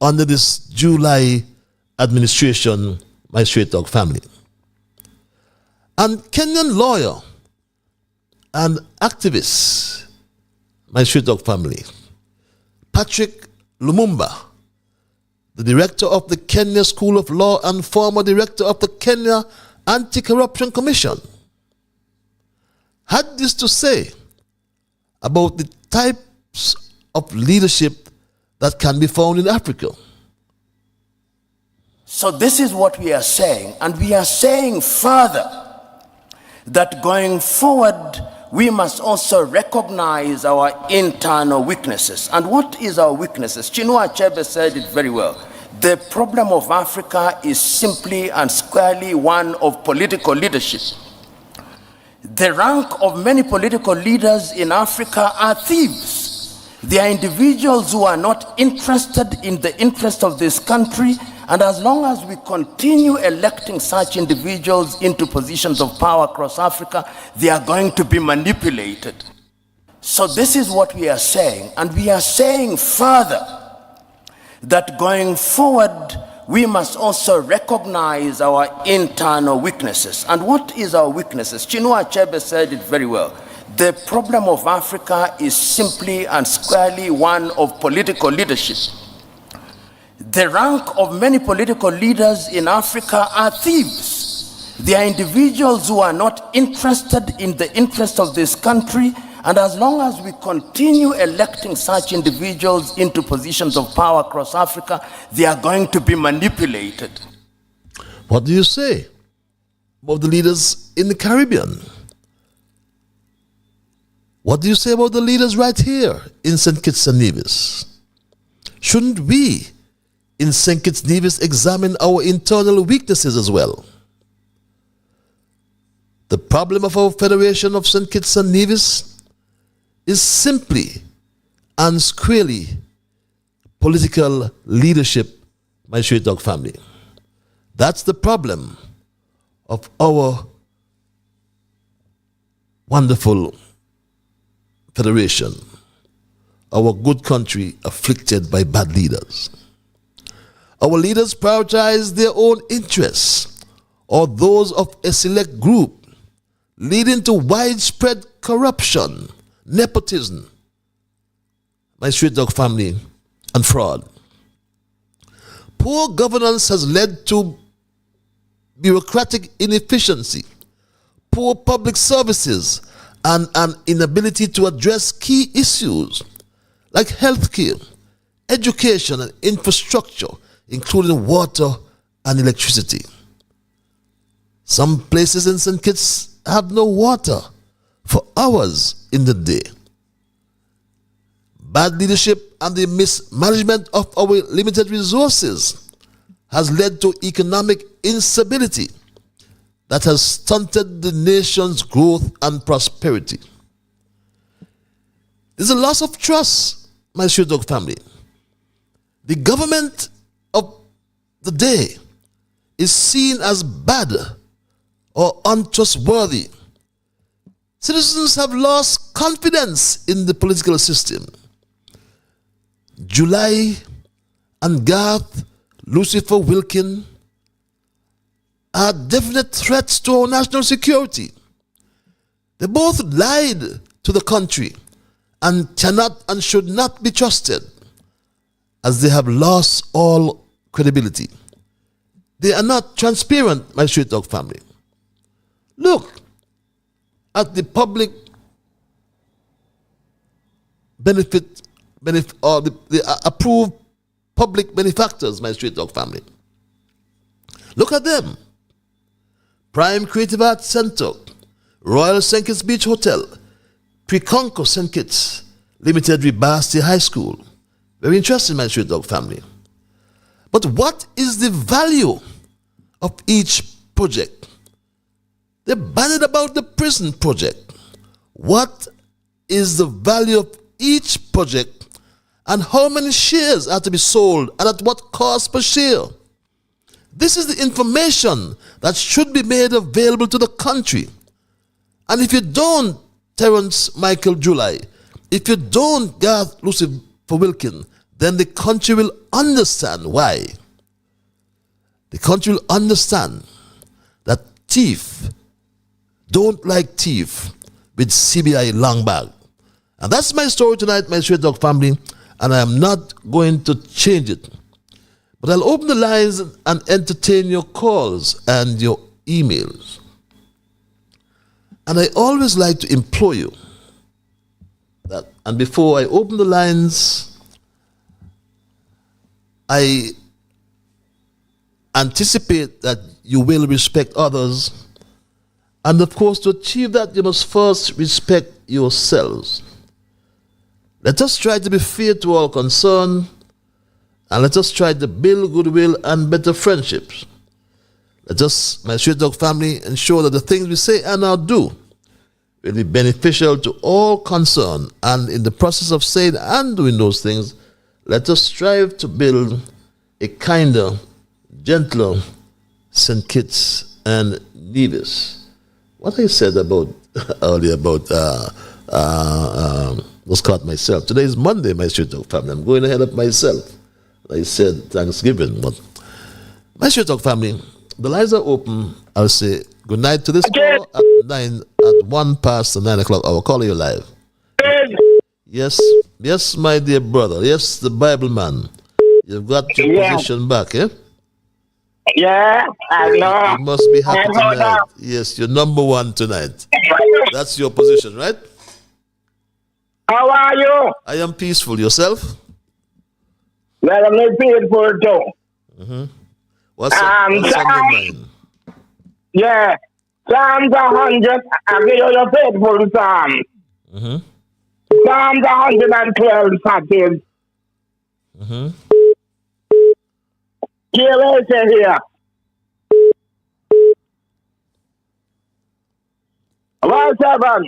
under this July administration, my Straight Dog family. And Kenyan lawyer and activist, my Straight Dog family, Patrick Lumumba, the director of the Kenya School of Law and former director of the Kenya Anti-Corruption Commission, had this to say about the types of leadership that can be found in Africa. So this is what we are saying, and we are saying further that going forward, we must also recognize our internal weaknesses. And what is our weaknesses? Chinua Achebe said it very well. The problem of Africa is simply and squarely one of political leadership. The rank of many political leaders in Africa are thieves. They are individuals who are not interested in the interest of this country, and as long as we continue electing such individuals into positions of power across Africa, they are going to be manipulated. So this is what we are saying, and we are saying further that going forward, we must also recognize our internal weaknesses. And what is our weaknesses? Chinua Achebe said it very well. The problem of Africa is simply and squarely one of political leadership. The rank of many political leaders in Africa are thieves. They are individuals who are not interested in the interest of this country, and as long as we continue electing such individuals into positions of power across Africa, they are going to be manipulated. What do you say about the leaders in the Caribbean? What do you say about the leaders right here in St. Kitts and Nevis? Shouldn't we in St. Kitts Nevis examine our internal weaknesses as well? The problem of our Federation of St. Kitts and Nevis is simply and squarely political leadership, my Straight Dog family. That's the problem of our wonderful federation, our good country afflicted by bad leaders. Our leaders prioritize their own interests or those of a select group, leading to widespread corruption, nepotism, my Straight Dog family, and fraud. Poor governance has led to bureaucratic inefficiency, poor public services, and an inability to address key issues like healthcare, education, and infrastructure, including water and electricity. Some places in St. Kitts have no water for hours in the day. Bad leadership and the mismanagement of our limited resources has led to economic instability that has stunted the nation's growth and prosperity. There's a loss of trust, my Straight Dog family. The government of the day is seen as bad or untrustworthy. Citizens have lost confidence in the political system. July and Garth Lucifer Wilkin are definite threats to our national security. They both lied to the country and cannot and should not be trusted, as they have lost all credibility. They are not transparent, my Street Dog family. Look at the public benefit or the approved public benefactors, my Street Dog family. Look at them. Prime Creative Arts Center, Royal St. Kitts Beach Hotel, Pre-Concourse St. Kitts Limited with Basti High School. Very interesting, my Street Dog family. But what is the value of each project? They bandied about the prison project. What is the value of each project and how many shares are to be sold and at what cost per share? This is the information that should be made available to the country. And if you don't, Terence Michael July, if you don't, Garth Lucifer Wilkin, then the country will understand why. The country will understand that thief don't like thief with CBI long bag. And that's my story tonight, my Street Dog family, and I am not going to change it. But I'll open the lines and entertain your calls and your emails. And I always like to implore you that, and before I open the lines, I anticipate that you will respect others. And of course, to achieve that, you must first respect yourselves. Let us try to be fair to all concerned, and let us try to build goodwill and better friendships. Let us, my Street Dog family, ensure that the things we say and now do will be beneficial to all concerned. And in the process of saying and doing those things, let us strive to build a kinder, gentler St. Kitts and Nevis. What I said about earlier about was caught myself. Today is Monday, my Street Dog family. I'm going ahead of myself. I said Thanksgiving, but my Street Dog family, the lines are open. I'll say good night to this call at 1 past 9 o'clock. I will call you live. Yes, yes, my dear brother. Yes, the Bible man. You've got your position back, eh? Yeah, I know. You must be happy tonight. Now. Yes, you're number one tonight. That's your position, right? How are you? I am peaceful. Yourself? Well, I'm not peaceful too. Mm-hmm. What's on your mind? Yeah, Psalms 100. I give you your faithful Psalm. Mm-hmm. Psalms 112 passages. Mm-hmm. Here. Verse 7.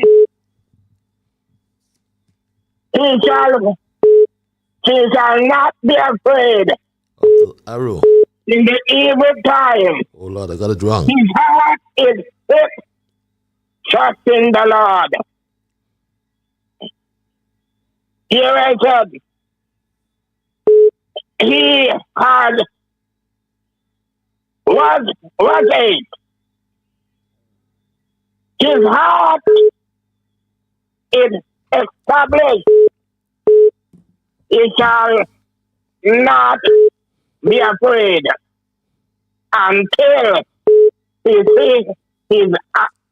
He shall not be afraid. Arrow. In the evil time. Oh Lord, I got it wrong. His heart is fixed. Trust in the Lord. Here I said, he had was a his heart is established. He shall not be afraid until he sees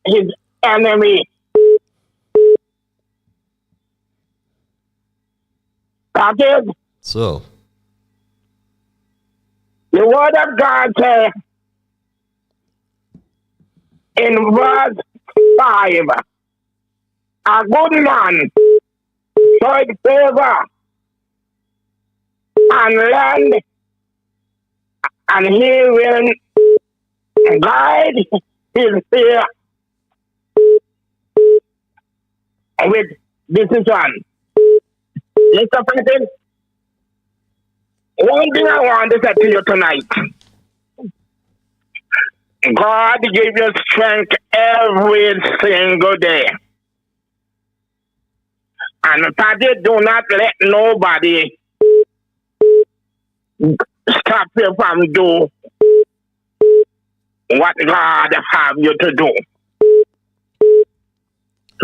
his enemy. That is. So. The word of God says in verse 5, a good man showed favor and land, and he will guide his fear with decision. Mr. President, one thing I want to say to you tonight, God give you strength every single day. And Paddy, do not let nobody stop you from doing what God have you to do.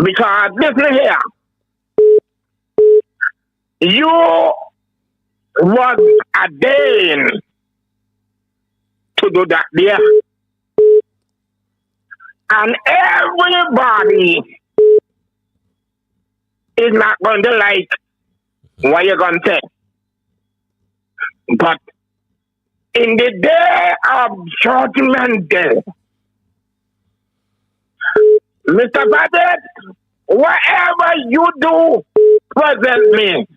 Because listen here, you was ordained to do that there. And everybody is not going to like what you're going to say. But in the day of judgment day, Mr. Badet, whatever you do presently,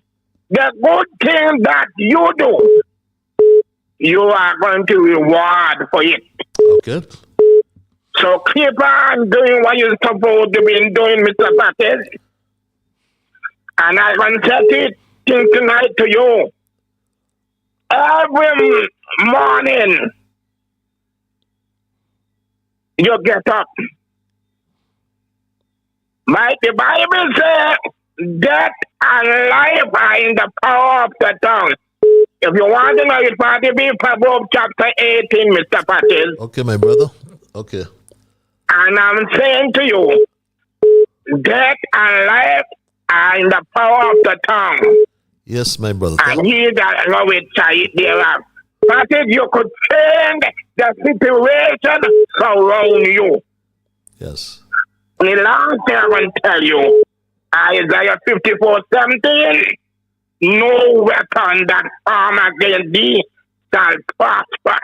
the good thing that you do, you are going to reward for it. Okay. So keep on doing what you're supposed to be doing, Mr. Badet. And I can set it tonight to you. Every morning, you get up. The Bible says, death and life are in the power of the tongue. If you want to know, it's part to be Proverbs chapter 18, Mr. Patel. Okay, my brother. Okay. And I'm saying to you, death and life are in the power of the tongue. Yes, my brother. And he that knoweth shall eat thereof. But if you could change the situation surround you. Yes. The last thing I will tell you, Isaiah 54:17, no weapon that form against thee shall prosper.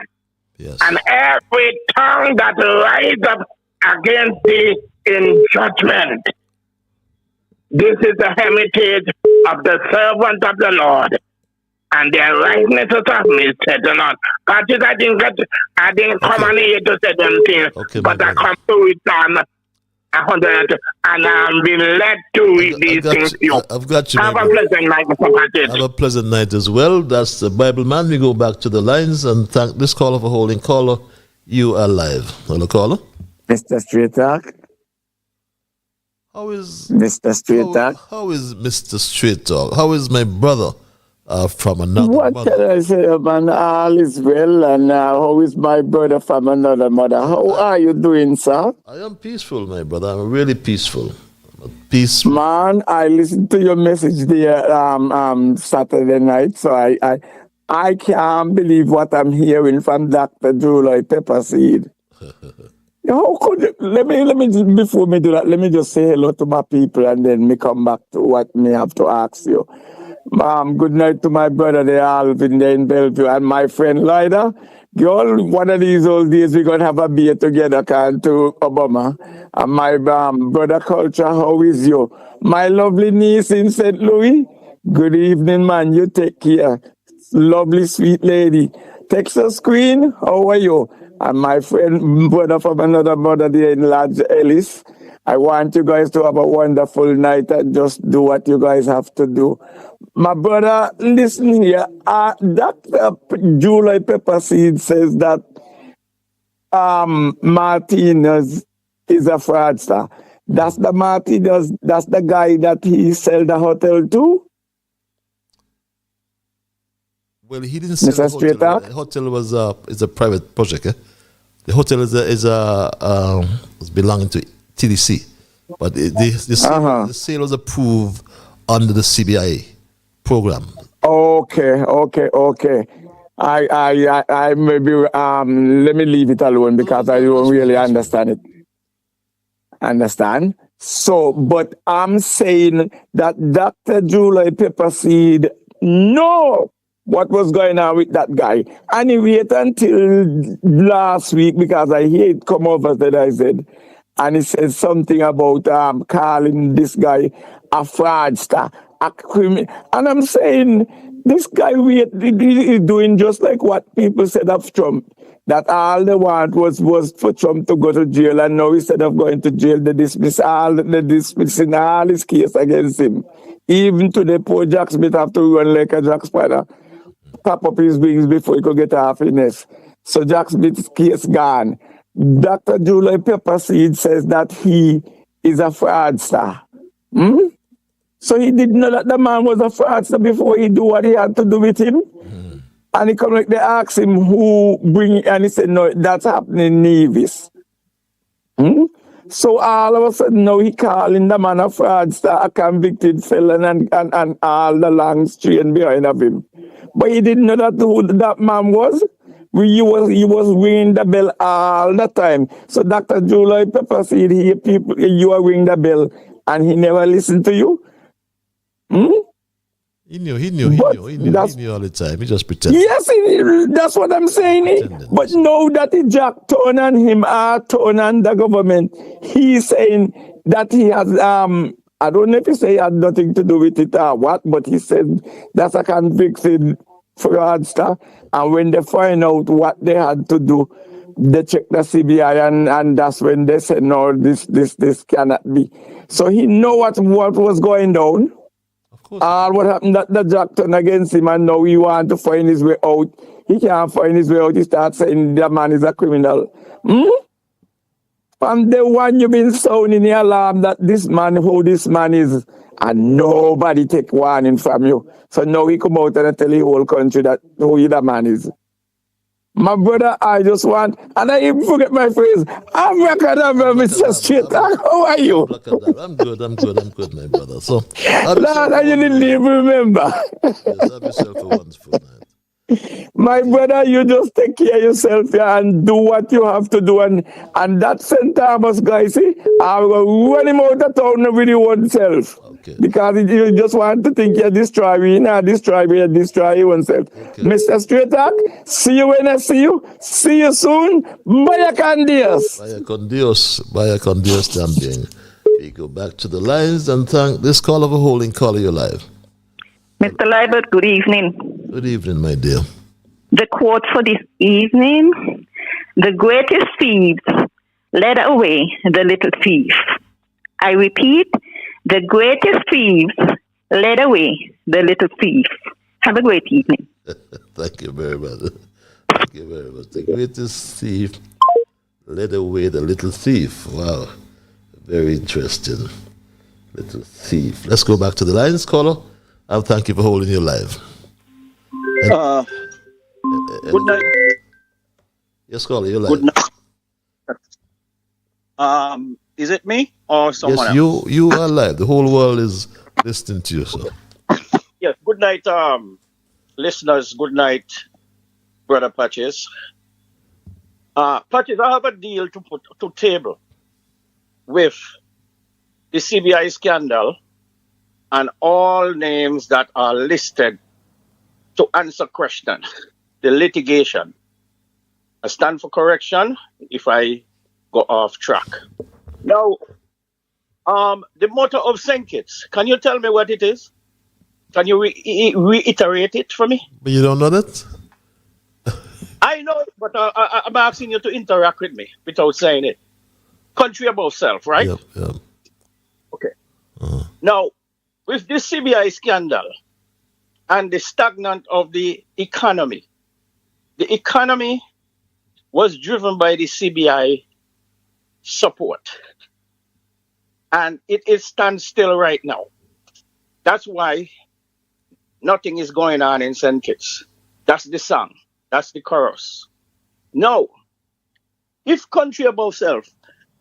Yes. And every tongue that rise up against thee in judgment. This is the heritage of the servant of the Lord, and their rightness of me said the Lord. God, I didn't come on here to say them things, but I come to return 100, and I'm being led to read these things to you. I've got you. Have a pleasant night, Mr. Patrick. Have a pleasant night as well. That's the Bible man. We go back to the lines and thank this caller for holding. Caller, you are live. Hello, caller. Mr. Straight Talk. How is Mr. Straight Talk? How is Mr. Straight Talk? How is my brother from another What mother? can I say, man? All is well, and how is my brother from another mother? How are you doing, sir? I am peaceful, my brother. I'm really peaceful. Peaceful. Man, I listened to your message there Saturday night, so I can't believe what I'm hearing from Dr. Julie Pepperseed. How could you, let me just, before me do that, let me just say hello to my people and then me come back to what me have to ask you. Good night to my brother there, Alvin there in Bellevue, and my friend Lyda. Girl, one of these old days we're gonna have a beer together, can to Obama. And my brother Culture, how is you? My lovely niece in St. Louis. Good evening, man. You take care. Lovely, sweet lady. Texas Queen, how are you? And my friend, brother from another mother there in Lodge Ellis. I want you guys to have a wonderful night and just do what you guys have to do. My brother, listen here. Dr. Julie Pepperseed says that Martinez is a fraudster. That's the Martinez, that's the guy that he sold the hotel to? Well, he didn't sell the hotel. The hotel is a private project. Eh? The hotel is belonging to TDC, but the sale was approved under the CBI program. Okay. I maybe let me leave it alone because I don't really understand it. Understand? So, but I'm saying that Dr. Julie Pepperseed know what was going on with that guy. And he waited until last week because I hear it come over that I said, and he said something about calling this guy a fraudster, a criminal. And I'm saying this guy is doing just like what people said of Trump, that all they want was for Trump to go to jail, and now instead of going to jail, they dismissing all his case against him. Even today, poor Jack Smith have to run like a Jack Spider, pop up his wings before he could get happiness. So Jack Smith's case gone. Dr. Julie Pepperseed says that he is a fraudster. So he didn't know that the man was a fraudster before he do what he had to do with him. And he come like they ask him who bring it, and he said, no, that's happening in Nevis. So all of a sudden now he calling the man a fraudster, a convicted felon, and all the long strain behind of him. But he didn't know that who that man was. he was ringing the bell all the time. So Dr. Julie Pepperseed, you are ringing the bell, and he never listened to you. He knew all the time. He just pretended. Yes, that's what I'm saying. But now that the Jack turn on him, turn on the government, he's saying that he has, I don't know if he say it had nothing to do with it or what, but he said that's a convicted fraudster. And when they find out what they had to do, they check the CBI and that's when they said, no, this cannot be. So he know what was going down. What happened that the Jack turned against him and now he want to find his way out. He can't find his way out. He starts saying the man is a criminal. From the one you've been sounding the alarm that who this man is, and nobody take warning from you. So now he come out and tell the whole country that who the man is. My brother, I just want, and I even forget my phrase, I'm Rakadabra, Mr. Straight. How are you? I'm good, my brother. So, Lord, I didn't even remember. Yes, have yourself a wonderful night. My brother, you just take care of yourself and do what you have to do. And that St. Thomas guy, see, I will run him out of town with you oneself. Okay. Because you just want to think you destroy me, destroy oneself. Okay. Mr. Straight Talk, see you when I see you. See you soon. Vaya con Dios. Vaya con Dios también. We go back to the lines and thank this caller for holding caller you live. Mr. Liburd, good evening. Good evening, my dear. The quote for this evening: the greatest thieves led away the little thief. I repeat, the greatest thieves led away the little thief. Have a great evening. Thank you very much. Thank you very much. The greatest thief led away the little thief. Wow. Very interesting. Little thief. Let's go back to the lines, caller. And thank you for holding your live. Good night. Yes, caller, you're live. Good night. Is it me or someone else? Yes, you are live. The whole world is listening to you, sir. Yes, good night, listeners. Good night, Brother Patches. Patches, I have a deal to put to table with the CBI scandal and all names that are listed to answer question, the litigation. I stand for correction if I go off track. Now, the motto of St. Kitts, can you tell me what it is? Can you reiterate it for me? But you don't know that? I know it, but I'm asking you to interact with me without saying it. Country above self, right? Yep. Okay. Now, with this CBI scandal and the stagnant of the economy was driven by the CBI support. And it stands still right now. That's why nothing is going on in St. Kitts. That's the song. That's the chorus. No. If country above self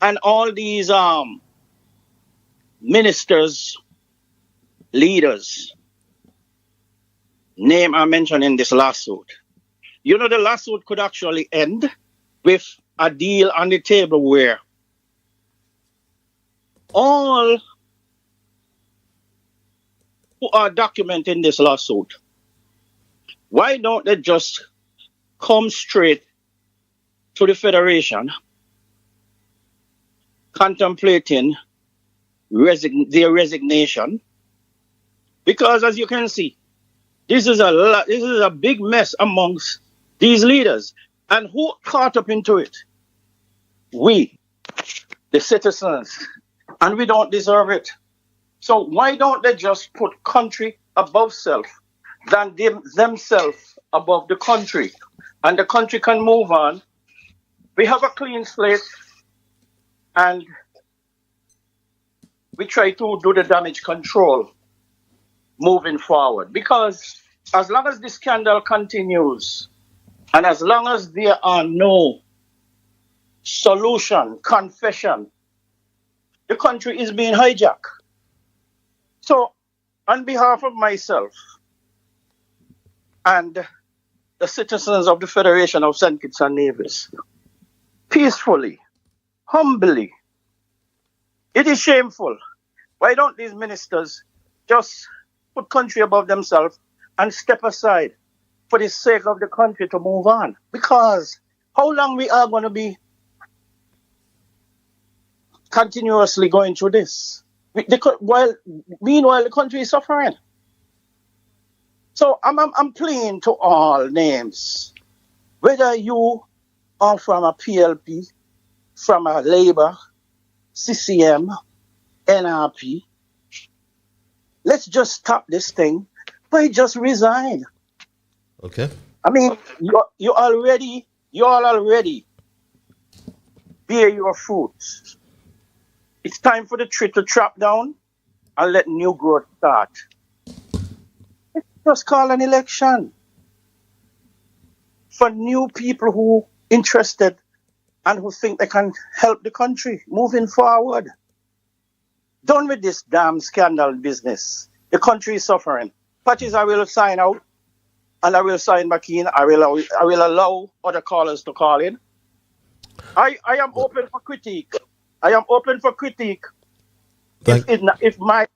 and all these ministers, leaders, name are mentioned in this lawsuit. You know, the lawsuit could actually end with a deal on the table where all who are documenting this lawsuit, why don't they just come straight to the Federation contemplating their resignation? Because as you can see, this is a big mess amongst these leaders. And who caught up into it? We, the citizens, and we don't deserve it. So why don't they just put country above self than themselves above the country? And the country can move on. We have a clean slate and we try to do the damage control moving forward. Because as long as the scandal continues and as long as there are no solution, confession, the country is being hijacked. So, on behalf of myself and the citizens of the Federation of St. Kitts and Nevis peacefully, humbly. It is shameful. Why don't these ministers just put country above themselves and step aside for the sake of the country to move on? Because how long we are going to be continuously going through this? Meanwhile, the country is suffering. So I'm pleading to all names, whether you are from a PLP, from a Labour, CCM, NRP, let's just stop this thing by just resign. Okay. I mean, you all already bear your fruits. It's time for the tree to trap down and let new growth start. Let's just call an election for new people who interested and who think they can help the country moving forward. Done with this damn scandal business. The country is suffering. Parties I will sign out, and I will sign back in. I will allow other callers to call in. I am open for critique. I am open for critique if my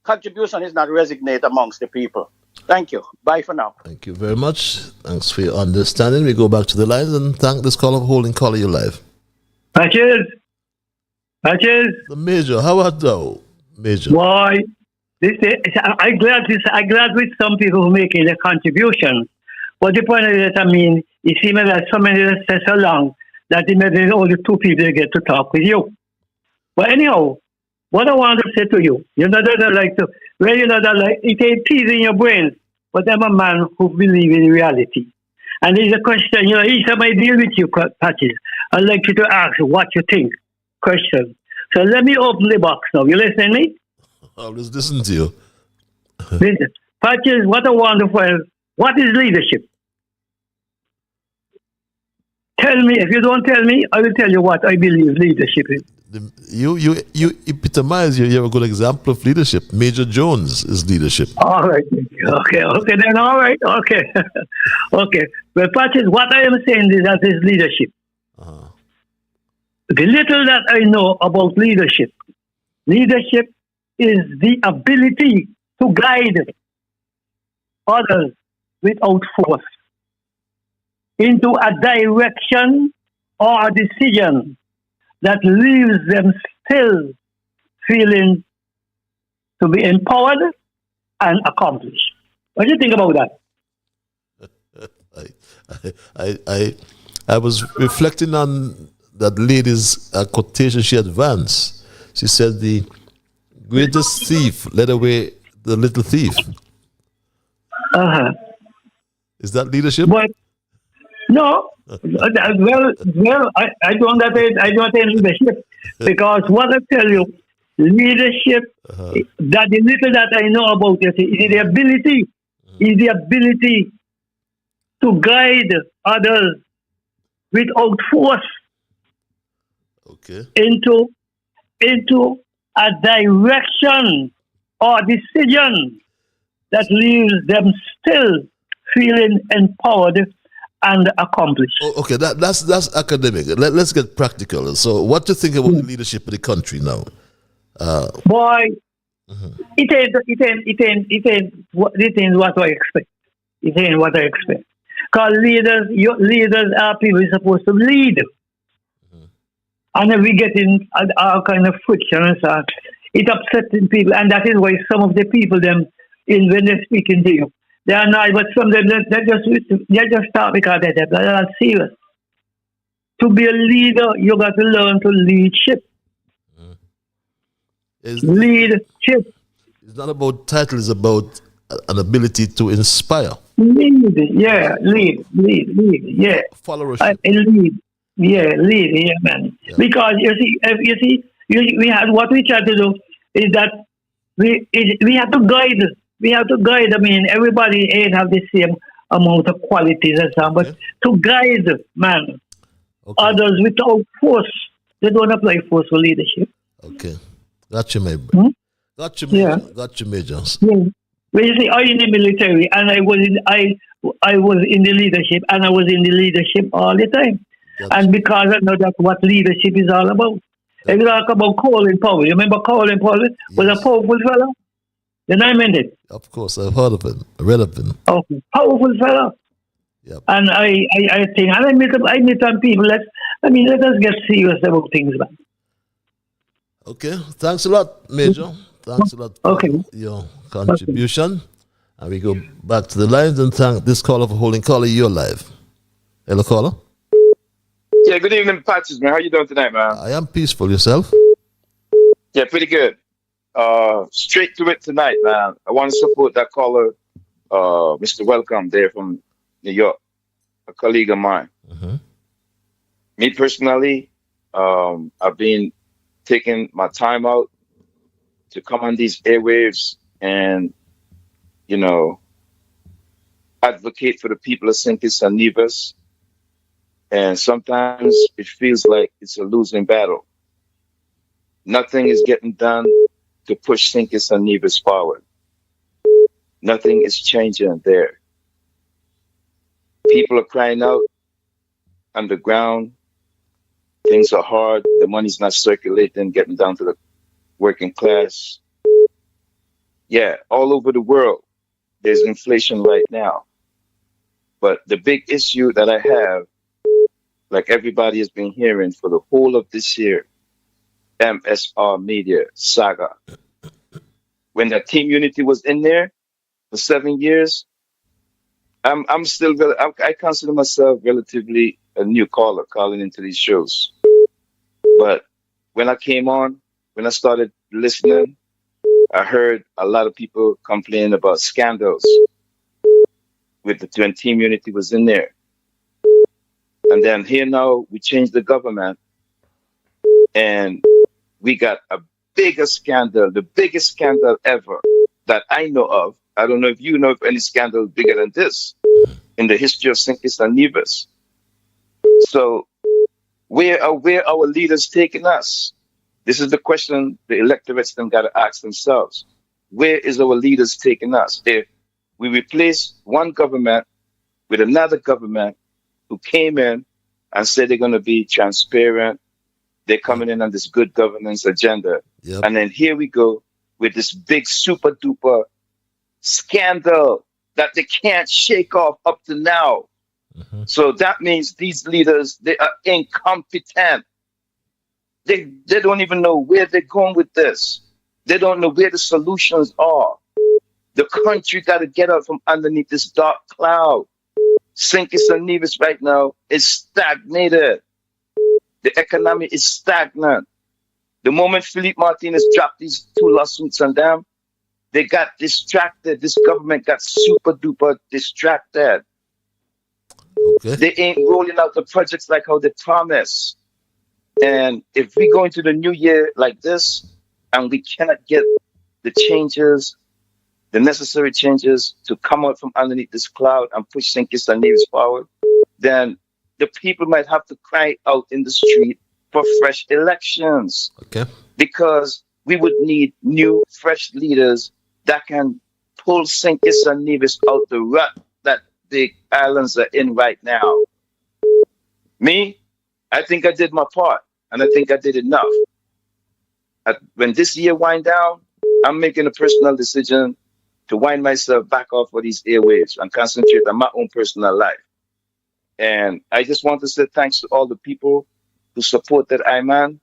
contribution is not resonate amongst the people. Thank you. Bye for now. Thank you very much. Thanks for your understanding. We go back to the lines and thank this caller for holding caller you live. Patches. The Major, how about thou, Major? Why? I'm glad with some people who making a contribution. But the point is that, I mean, you see, maybe so many said so long that it may be only two people get to talk with you. But anyhow, what I want to say to you, it ain't peace in your brains, but I'm a man who believes in reality. And there's a question, each time I deal with you, Patches, I'd like you to ask what you think. Question. So let me open the box now. You listening to me? I was listening to you. Listen, Patches, what a wonderful. What is leadership? Tell me. If you don't tell me, I will tell you what I believe leadership is. You epitomize. You have a good example of leadership. Major Jones is leadership. All right. Okay. Then all right. Okay. Okay. Well, Patches, what I am saying is that is leadership. The little that I know about leadership is the ability to guide others without force into a direction or a decision that leaves them still feeling to be empowered and accomplished. What do you think about that? I was reflecting on that lady's quotation she advanced. She said, the greatest thief led away the little thief. Is that leadership? But, no. Well, I don't have leadership. Because what I tell you, leadership, that the little that I know about it is the ability to guide others without force. Okay. Into a direction or decision that leaves them still feeling empowered and accomplished. Okay, that's academic. Let's get practical. So, what do you think about the leadership of the country now? Boy, it ain't what I expect. It ain't what I expect. Because leaders are people who are supposed to lead. And then we get in all kind of friction and so on. It upsets people, and that is why some of the people when they're speaking to you, they are not. But some of them they just talk because they're not serious. To be a leader, you got to learn to leadership. Leadership. It's not about title; it's about an ability to inspire. Lead, yeah, lead, yeah. Followership. Lead. Yeah, lead, yeah, man. Yeah. Because we had what we try to do is that we have to guide. We have to guide. I mean, everybody ain't have the same amount of qualities and so on, but to guide, man, others without force. They don't apply force for leadership. Okay, got you, my brother. Got you, Major. Yeah. Got you, Major. When you say I in the military and I was in the leadership and I was in the leadership all the time. And because I know that's what leadership is all about. If you talk about Colin Powell, you remember Colin Powell was a powerful fellow? Then I meant it. Of course, I've heard of him, read of him. Okay, powerful fellow. Yep. And I think, and I meet some people. Let us get serious about things, man. Okay, thanks a lot, Major. Thanks a lot for your contribution. And we go back to the lines and thank this caller for holding. Caller, you're live. Hello, caller. Yeah, good evening, Patches, man. How you doing tonight, man? I am peaceful. Yourself? Yeah, pretty good. Straight to it tonight, man. I want to support that caller, Mr. Welcome there from New York, a colleague of mine. Mm-hmm. Me personally, I've been taking my time out to come on these airwaves and, advocate for the people of St. Kitts and Nevis. And sometimes it feels like it's a losing battle. Nothing is getting done to push St. Kitts and Nevis forward. Nothing is changing there. People are crying out underground. Things are hard. The money's not circulating, getting down to the working class. Yeah, all over the world, there's inflation right now. But the big issue that I have, like everybody has been hearing for the whole of this year, MSR Media saga. When that Team Unity was in there for 7 years, I'm still, I consider myself relatively a new caller calling into these shows. But when I came on, when I started listening, I heard a lot of people complain about scandals when Team Unity was in there. And then here now we changed the government and we got a bigger scandal, the biggest scandal ever that I know of. I don't know if you know of any scandal bigger than this in the history of St. Kitts and Nevis. So where are our leaders taking us? This is the question the electorates then got to ask themselves. Where is our leaders taking us? If we replace one government with another government who came in and said they're going to be transparent, they're coming in on this good governance agenda. Yep. And then here we go with this big super duper scandal that they can't shake off up to now. Mm-hmm. So that means these leaders, they are incompetent. They don't even know where they're going with this. They don't know where the solutions are. The country got to get out from underneath this dark cloud. St. Kitts and Nevis right now is stagnated. The economy is stagnant. The moment Philippe Martinez dropped these 2 lawsuits on them, they got distracted. This government got super duper distracted. Okay. They ain't rolling out the projects like how they promised. And if we go into the new year like this and we cannot get the changes, the necessary changes to come out from underneath this cloud and push St. Kitts and Nevis forward, then the people might have to cry out in the street for fresh elections. Okay. Because we would need new, fresh leaders that can pull St. Kitts and Nevis out the rut that the islands are in right now. Me, I think I did my part, and I think I did enough. When this year wind down, I'm making a personal decision to wind myself back off of these airwaves and concentrate on my own personal life. And I just want to say thanks to all the people who supported Iman.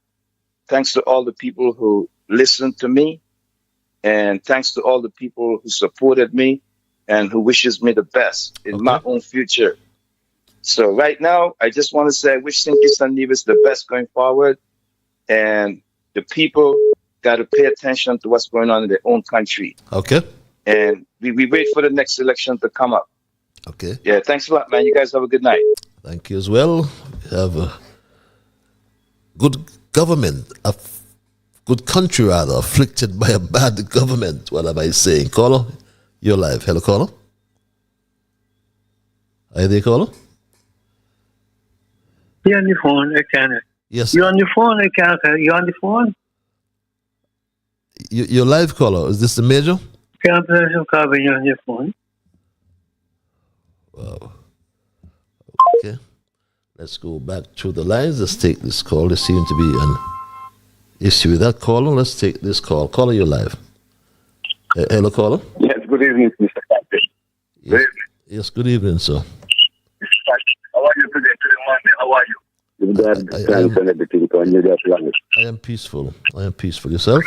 Thanks to all the people who listened to me. And thanks to all the people who supported me and who wishes me the best in my own future. So right now, I just want to say I wish St. Kitts and Nevis the best going forward. And the people got to pay attention to what's going on in their own country. Okay. And we wait for the next election to come up. Okay. Yeah, thanks a lot, man. You guys have a good night. Thank you as well. We have a good government, a good country rather, afflicted by a bad government. What am I saying? Caller, you're live. Hello, caller. Are you there, caller? You're on the phone, I can't. Yes. You're on the phone, I can't. You're on the phone. You're live, caller. Is this the major? Can I play some carbon on your phone? Wow. Okay. Let's go back through the lines. Let's take this call. There seems to be an issue with that caller. Let's take this call. Caller, you're live. Hello, caller. Yes, good evening, Mr. Captain. Yes, good evening, sir. Mr. Captain, how are you today? Today Monday, how are you? You've got thanks and everything to you there for I am peaceful. I am peaceful. Yourself?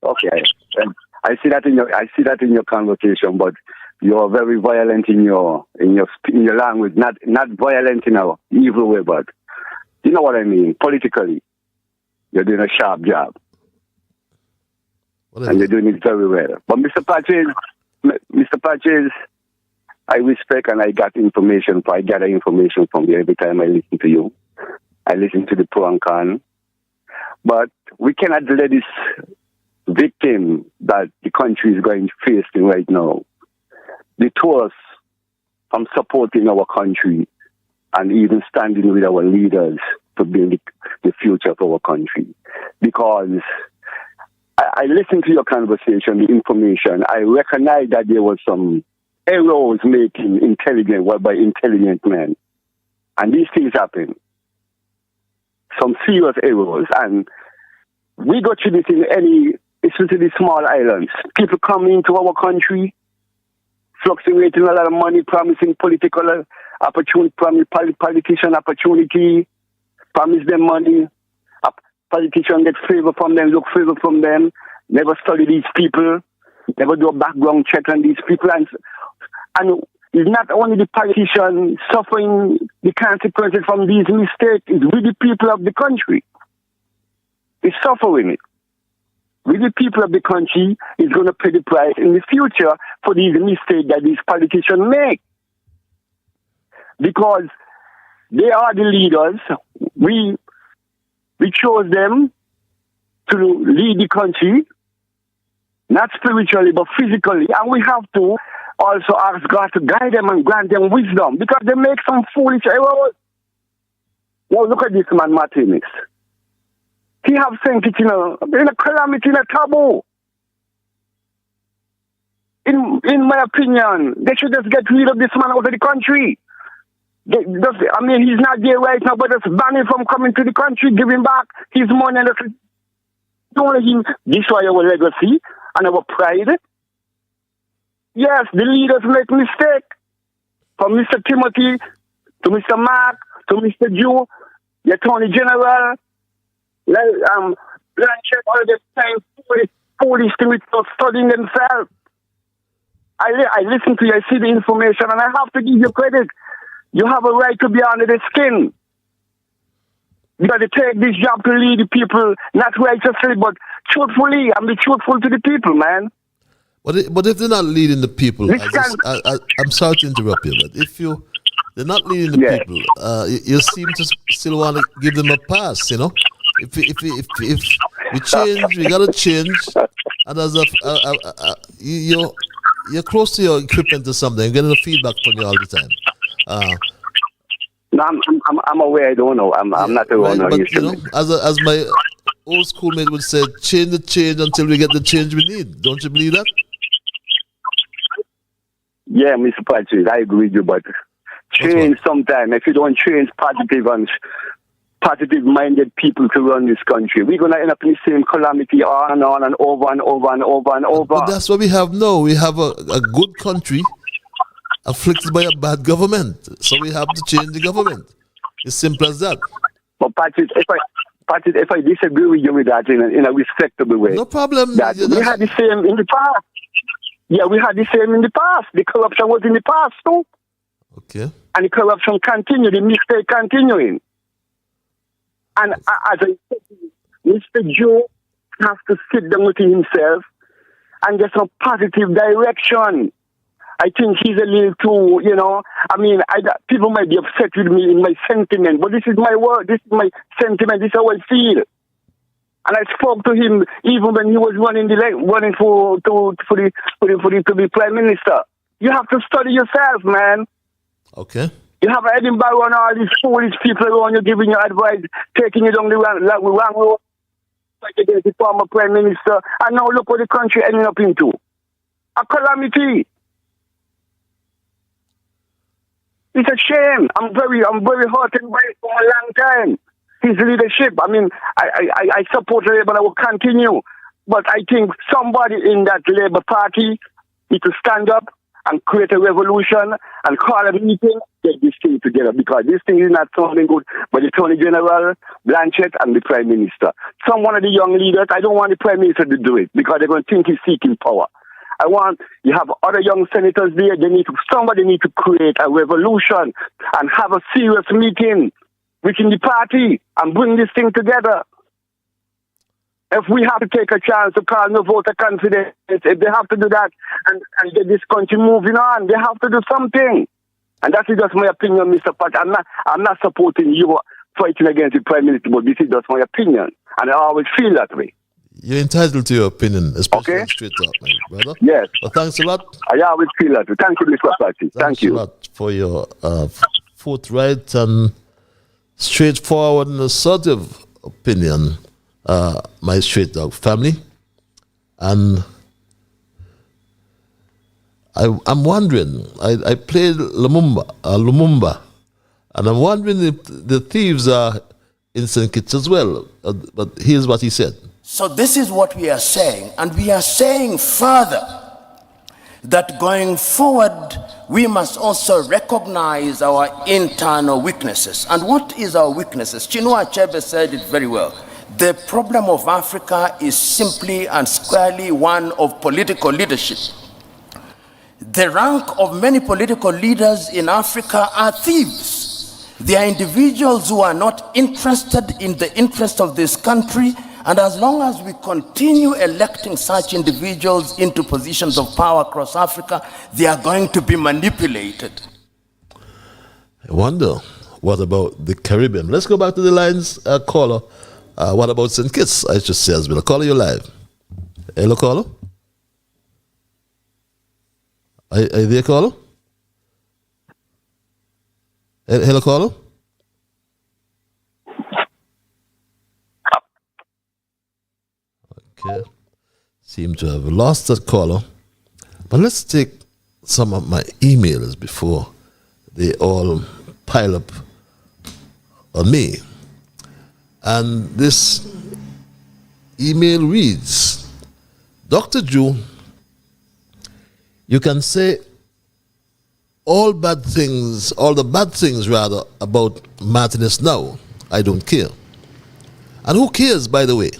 Okay. I see that in your conversation, but you are very violent in your language. Not violent in an evil way, but you know what I mean. Politically, you're doing a sharp job, and you're doing it very well. But Mr. Patches, I respect and I gather information from you every time I listen to you. I listen to the pro and con, but we cannot let this victim that the country is going facing right now deter us from supporting our country and even standing with our leaders to build the future of our country. Because I listened to your conversation, the information. I recognize that there was some errors making by intelligent men. And these things happen. Some serious errors. And we go through this especially the small islands. People come into our country, fluctuating a lot of money, promising political opportunity, politician opportunity, promise them money. A politician get favor from them, look favor from them, never study these people, never do a background check on these people. And it's not only the politician suffering the consequences from these mistakes, it's with the people of the country. It's suffering it. With the people of the country is going to pay the price in the future for these mistakes that these politicians make. Because they are the leaders. We chose them to lead the country, not spiritually, but physically. And we have to also ask God to guide them and grant them wisdom because they make some foolish errors. Now look at this man, Martinez. He have sent it in a calamity, in a taboo. In my opinion, they should just get rid of this man out of the country. He's not there right now, but just ban him from coming to the country, give him back his money. Don't let him destroy our legacy and our pride. Yes, the leaders make mistakes. From Mr. Timothy to Mr. Mark to Mr. Joe, the Attorney General, Blanchett, all the time, foolish things without studying themselves. I listen to you, I see the information, and I have to give you credit. You have a right to be under the skin. You got to take this job to lead the people, not righteously, but truthfully, and be truthful to the people, man. But if they're not leading the people, I'm sorry to interrupt you, but if they're not leading the people, you seem to still want to give them a pass, you know? If we change, we gotta change. And as you're close to your equipment or something, you're getting the feedback from you all the time. No, I'm aware. I don't know. I'm not aware. Right, but you know, as my old schoolmate would say, change the change until we get the change we need. Don't you believe that? Yeah, Mr. Patrick, I agree with you, but change sometime. If you don't change positive-minded people to run this country, we're going to end up in the same calamity on and on and over and over and over and over. But that's what we have now. We have a good country afflicted by a bad government. So we have to change the government. It's simple as that. But Patrick, if I disagree with you with that in a respectable way. No problem. We had the same in the past. Yeah, we had the same in the past. The corruption was in the past too. Okay. And the corruption continued, the mistake continuing. And as I said, Mr. Joe has to sit down with himself and get some positive direction. I think he's a little too, people might be upset with me in my sentiment, but this is my word, this is my sentiment, this is how I feel. And I spoke to him even when he was running to be prime minister. You have to study yourself, man. Okay. You have Edinburgh and all these foolish people around you giving you advice, taking you down the wrong road, like against the former prime minister. And now look what the country ending up into. a calamity. It's a shame. I'm very hurted by it for a long time. His leadership. I mean, I support Labour and I will continue. But I think somebody in that Labour Party needs to stand up and create a revolution and call a meeting, get this thing together, because this thing is not sounding good. But the Attorney General, Blanchett, and the Prime Minister. One of the young leaders, I don't want the Prime Minister to do it because they're going to think he's seeking power. You have other young senators there, somebody needs to create a revolution and have a serious meeting within the party and bring this thing together. If we have to take a chance to call no vote of confidence, if they have to do that and get this country moving on, they have to do something. And that is just my opinion, Mr. Pat. I'm not supporting you fighting against the Prime Minister, but this is just my opinion. And I always feel that way. You're entitled to your opinion, especially straight up, my brother. Yes. Well, thanks a lot. I always feel that way. Thank you, Mr. Pat. Thank you. Thanks a lot for your forthright and straightforward and assertive opinion, my straight dog family. And I'm wondering, I played Lumumba, and I'm wondering if the thieves are in St. Kitts as well. But here's what he said. So this is what we are saying, and we are saying further that going forward, we must also recognize our internal weaknesses. And what is our weaknesses? Chinua Achebe said it very well. The problem of Africa is simply and squarely one of political leadership. The rank of many political leaders in Africa are thieves. They are individuals who are not interested in the interest of this country, and as long as we continue electing such individuals into positions of power across Africa, they are going to be manipulated. I wonder, what about the Caribbean? Let's go back to the lines, caller. What about St. Kitts? I should say as well. Caller, you live. Hello, caller. Are you there, caller? Hello, caller. Okay. Seem to have lost that caller. But let's take some of my emails before they all pile up on me. And this email reads, Dr. Jew, you can say all the bad things rather, about Martinez now. I don't care. And who cares, by the way?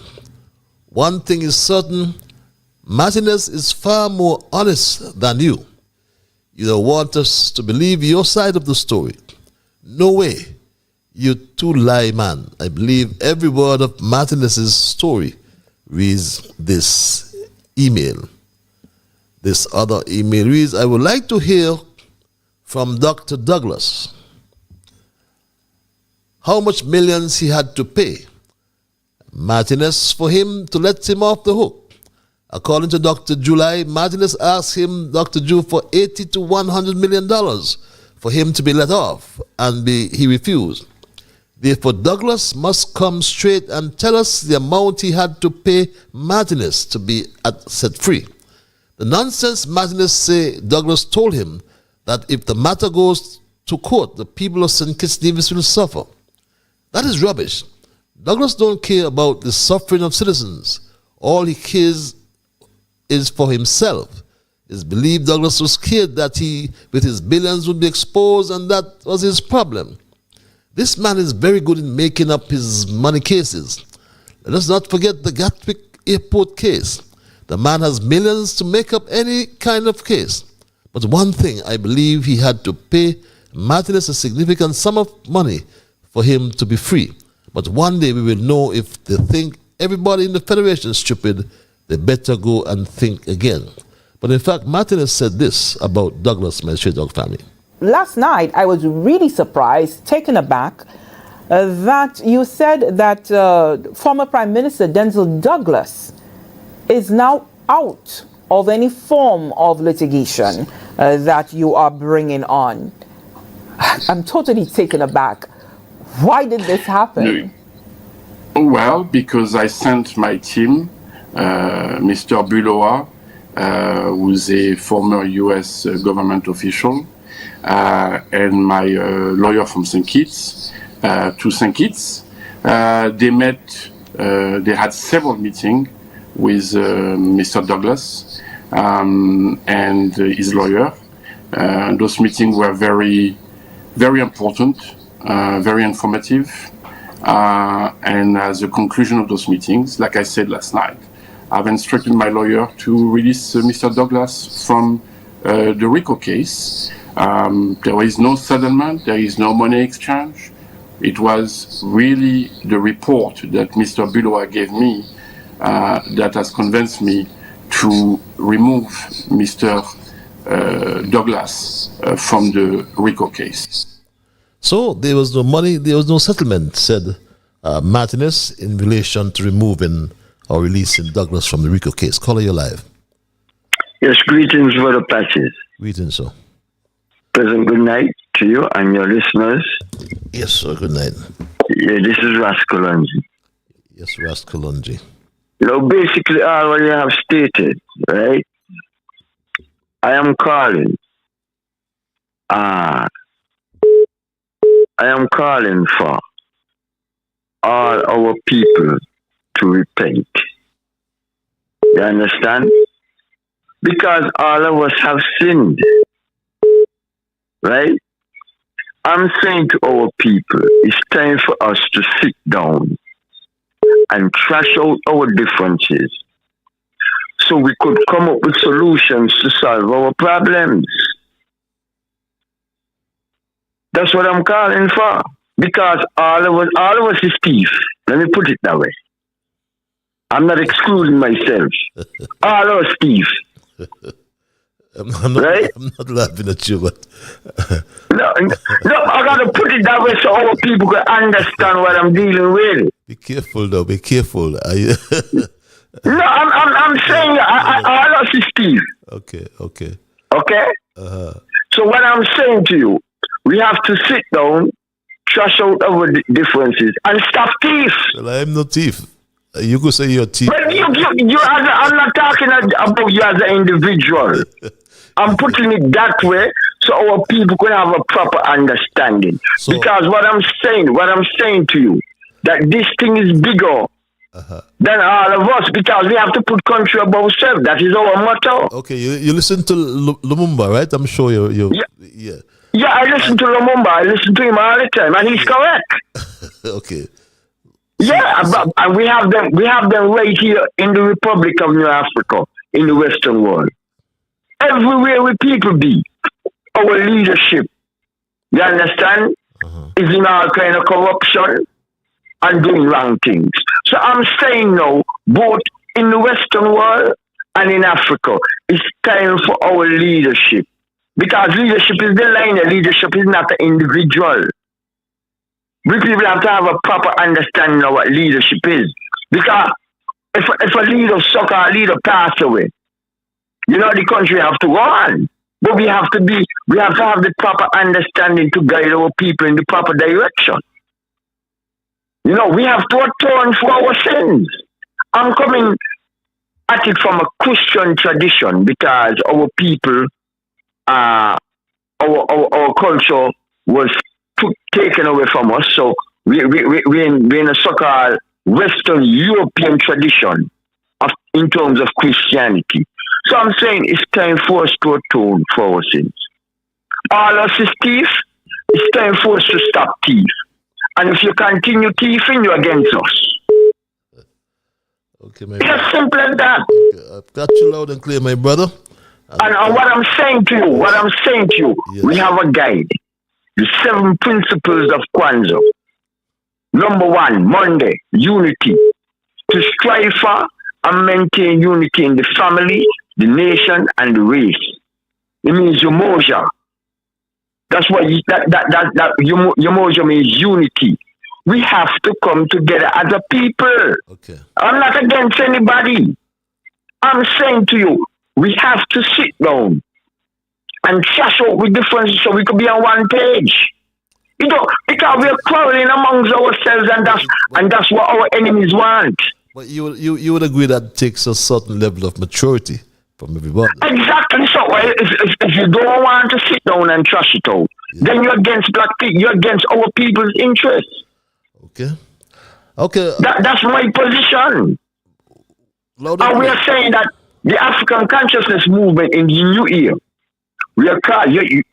One thing is certain, Martinez is far more honest than you. You don't want us to believe your side of the story. No way. You too lie, man. I believe every word of Martinez's story, reads this email. This other email reads, I would like to hear from Dr. Douglas how much millions he had to pay Martinez for him to let him off the hook. According to Dr. July, Martinez asked him, Dr. Jew, for $80 to $100 million for him to be let off, and he refused. Therefore, Douglas must come straight and tell us the amount he had to pay Martinez to be set free. The nonsense Martinez say Douglas told him that if the matter goes to court, the people of St. Kitts Nevis will suffer. That is rubbish. Douglas don't care about the suffering of citizens. All he cares is for himself. It's believed Douglas was scared that he, with his billions, would be exposed, and that was his problem. This man is very good in making up his money cases. Let us not forget the Gatwick Airport case. The man has millions to make up any kind of case. But one thing, I believe he had to pay Martinez a significant sum of money for him to be free. But one day we will know if they think everybody in the Federation is stupid, they better go and think again. But in fact, Martinez said this about Douglas, my straight dog family. Last night, I was really surprised, taken aback, that you said that former Prime Minister Denzel Douglas is now out of any form of litigation that you are bringing on. I'm totally taken aback. Why did this happen? Well, because I sent my team, Mr. Buloa, who's a former U.S. government official, and my lawyer from St. Kitts, to St. Kitts. They met, they had several meetings with Mr. Douglas and his lawyer. Those meetings were very, very important, very informative. And as a conclusion of those meetings, like I said last night, I've instructed my lawyer to release Mr. Douglas from the RICO case. There is no settlement, there is no money exchange. It was really the report that Mr. Buloa gave me that has convinced me to remove Mr. Douglas from the RICO case. So there was no money, there was no settlement, said Martinez, in relation to removing or releasing Douglas from the RICO case. Caller, you're live. Yes, greetings, Brother Patches. Greetings, sir. Pleasant good night to you and your listeners. Yes, sir, good night. Yeah, this is Rascolonji. Yes, Rascolonji. You know, basically all what you have stated, right? I am calling. I am calling for all our people to repent. You understand? Because all of us have sinned. Right? I'm saying to our people, it's time for us to sit down and trash out our differences so we could come up with solutions to solve our problems. That's what I'm calling for. Because all of us is thief. Let me put it that way. I'm not excluding myself. All of us thief. I'm not laughing at you, but no, I gotta put it that way so our people can understand what I'm dealing with. Be careful, though. Be careful. No, I'm saying all of us is thief. Okay. Okay. So what I'm saying to you, we have to sit down, trash out our differences, and stop thief. Well, I'm no thief. You could say you're a thief. But I'm not talking about you as an individual. I'm putting it that way so our people can have a proper understanding. Because what I'm saying to you, that this thing is bigger than all of us, because we have to put country above ourselves. That is our motto. Okay, you listen to Lumumba, right? I'm sure you. Yeah, I listen to Lumumba. I listen to him all the time, and he's correct. Okay. Yeah, and we have them right here in the Republic of New Africa, in the Western world. Everywhere we people be, our leadership, you understand, is in all kind of corruption and doing wrong things. So I'm saying now, both in the Western world and in Africa, it's time for our leadership. Because leadership is the line, leadership is not an individual. We people have to have a proper understanding of what leadership is. Because if a leader suck or a leader pass away, the country have to go on. But we have to have the proper understanding to guide our people in the proper direction. We have to atone for our sins. I'm coming at it from a Christian tradition because our people, our culture was taken away from us. So we're in a so-called Western European tradition in terms of Christianity. So I'm saying it's time for us to atone for our sins. All us is thief. It's time for us to stop thief. And if you continue thieving, you're against us. Okay, my it's as simple as that. Okay, I've got you loud and clear, my brother. And what I'm saying to you, yes. We have a guide. The 7 principles of Kwanzaa. Number 1, Monday, unity. To strive for and maintain unity in the family, the nation, and the race. It means Umoja. That's what Umoja means, unity. We have to come together as a people. Okay. I'm not against anybody. I'm saying to you, we have to sit down and trash out with differences so we could be on one page. Because we're quarreling amongst ourselves, and that's what our enemies want. But you would agree that takes a certain level of maturity from everybody. Exactly. So if you don't want to sit down and trash it out, then you're against black people. You're against our people's interests. Okay. Okay. That's my position. And we are saying that the African consciousness movement in the new year, we are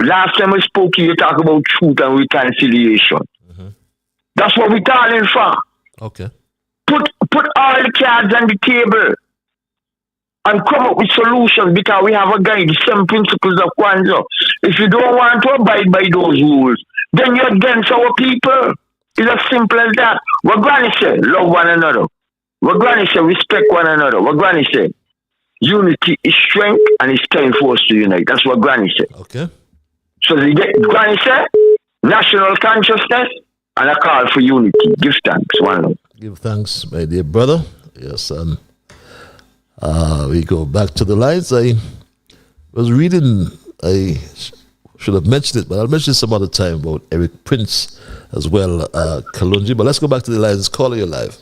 last time we spoke, you talk about truth and reconciliation. That's what we're calling for. Okay. Put all the cards on the table and come up with solutions, because we have a guide, the 7 principles of Kwanzaa. If you don't want to abide by those rules, then you're against our people. It's as simple as that. What Granny said, love one another. What Granny said, respect one another. What Granny said, unity is strength and it's time for us to unite. That's what Granny said. Okay. So Granny said, national consciousness and a call for unity. Give thanks, one love. Give thanks, my dear brother. Yes, we go back to the lines. I was reading, I should have mentioned it, but I'll mention it some other time, about Eric Prince as well, Kalunji. But let's go back to the lines. Caller, you're live.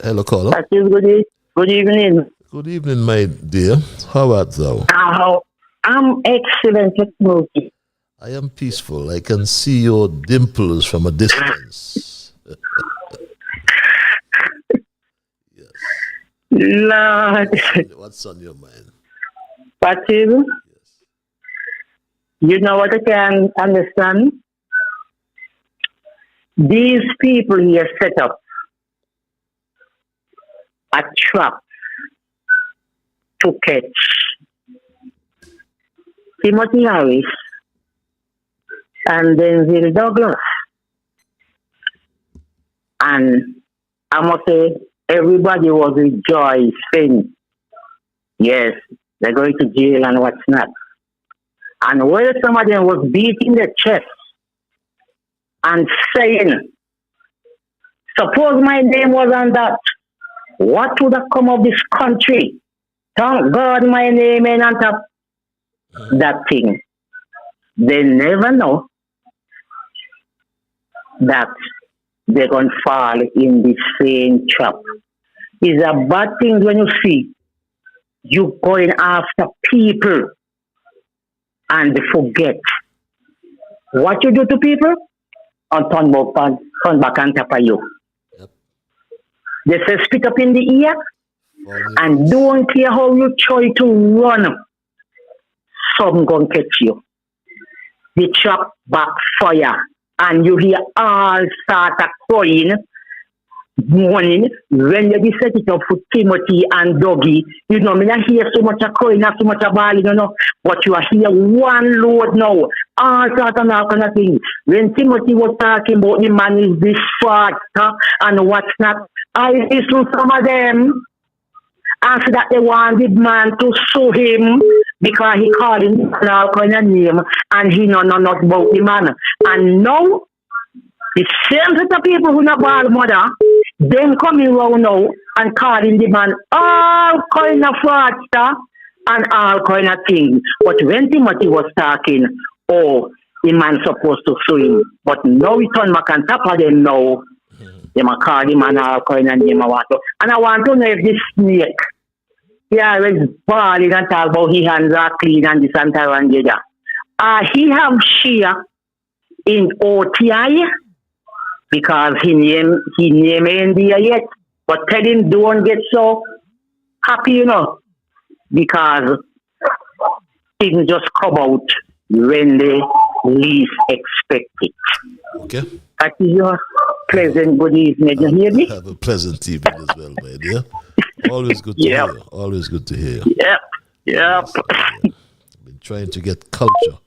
Hello, caller. Good evening. Good evening, my dear. How art thou? I'm excellent at smoking. I am peaceful. I can see your dimples from a distance. Lord. What's on your mind? Patrick, you know what I can understand? These people here set up a trap to catch Timothy Harris and Denzel Douglas. And I must say, everybody was rejoicing. Yes, they're going to jail and what's not. And while some of them was beating their chest and saying, suppose my name was on that, what would have come of this country? Thank God my name ain't on top. That thing. They never know that they're going to fall in the same trap. It's a bad thing when you see you going after people and forget what you do to people and turn back on top of you. Yep. They say spit up in the ear and don't care how you try to run. Some gonna catch you. The trap backfire and you hear all start of crying, mourning. When you set it up for Timothy and Dougie, you know, me not hear so much of crying, not so much of bawling, you know, but you are here one load now. All sort of all kind of things. When Timothy was talking about the man is this faster and what's not, I listen to some of them. After that, they wanted man to sue him because he called him all kind of name and he know not about the man. And now, the same set of people who not ball mother, them coming around now and calling the man all kind of fraudster and all kind of things. But when Timothy was talking, oh, the man supposed to sue him. But now he turn back on top of them now. They might call him and all kind of name. And I want to know if this snake, he always balling and talk about his hands are clean and this and that and the other. He have share in OTI because he name India yet. But tell him don't get so happy, you know, because things just come out when they least expect it. Okay. That is your pleasant good evening. You hear me? Have a pleasant evening as well, my dear. Always good to hear. Always good to hear. Yep. Yes, I've been trying to get culture.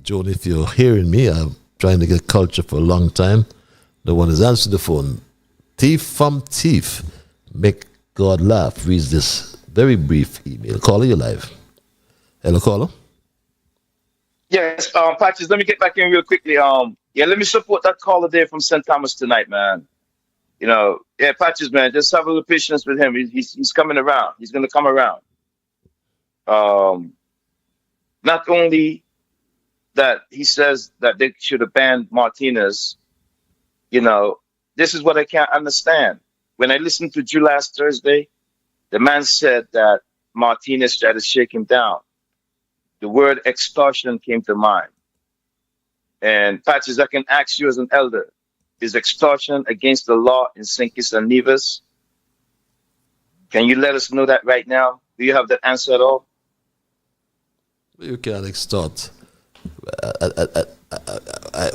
Joan, if you're hearing me, I'm trying to get culture for a long time. No one has answered the phone. Thief from thief. Make God laugh. Reads this very brief email. Caller, you're live. Hello, caller. Yes, Patches, let me get back in real quickly. Let me support that caller there from St. Thomas tonight, man. You know, Patches, man, just have a little patience with him. He's coming around. He's going to come around. Not only that he says that they should have banned Martinez, you know, this is what I can't understand. When I listened to you last Thursday, the man said that Martinez tried to shake him down. The word extortion came to mind. And Patches, I can ask you as an elder, is extortion against the law in St. Kitts and Nevis? Can you let us know that right now? Do you have that answer at all? You can extort.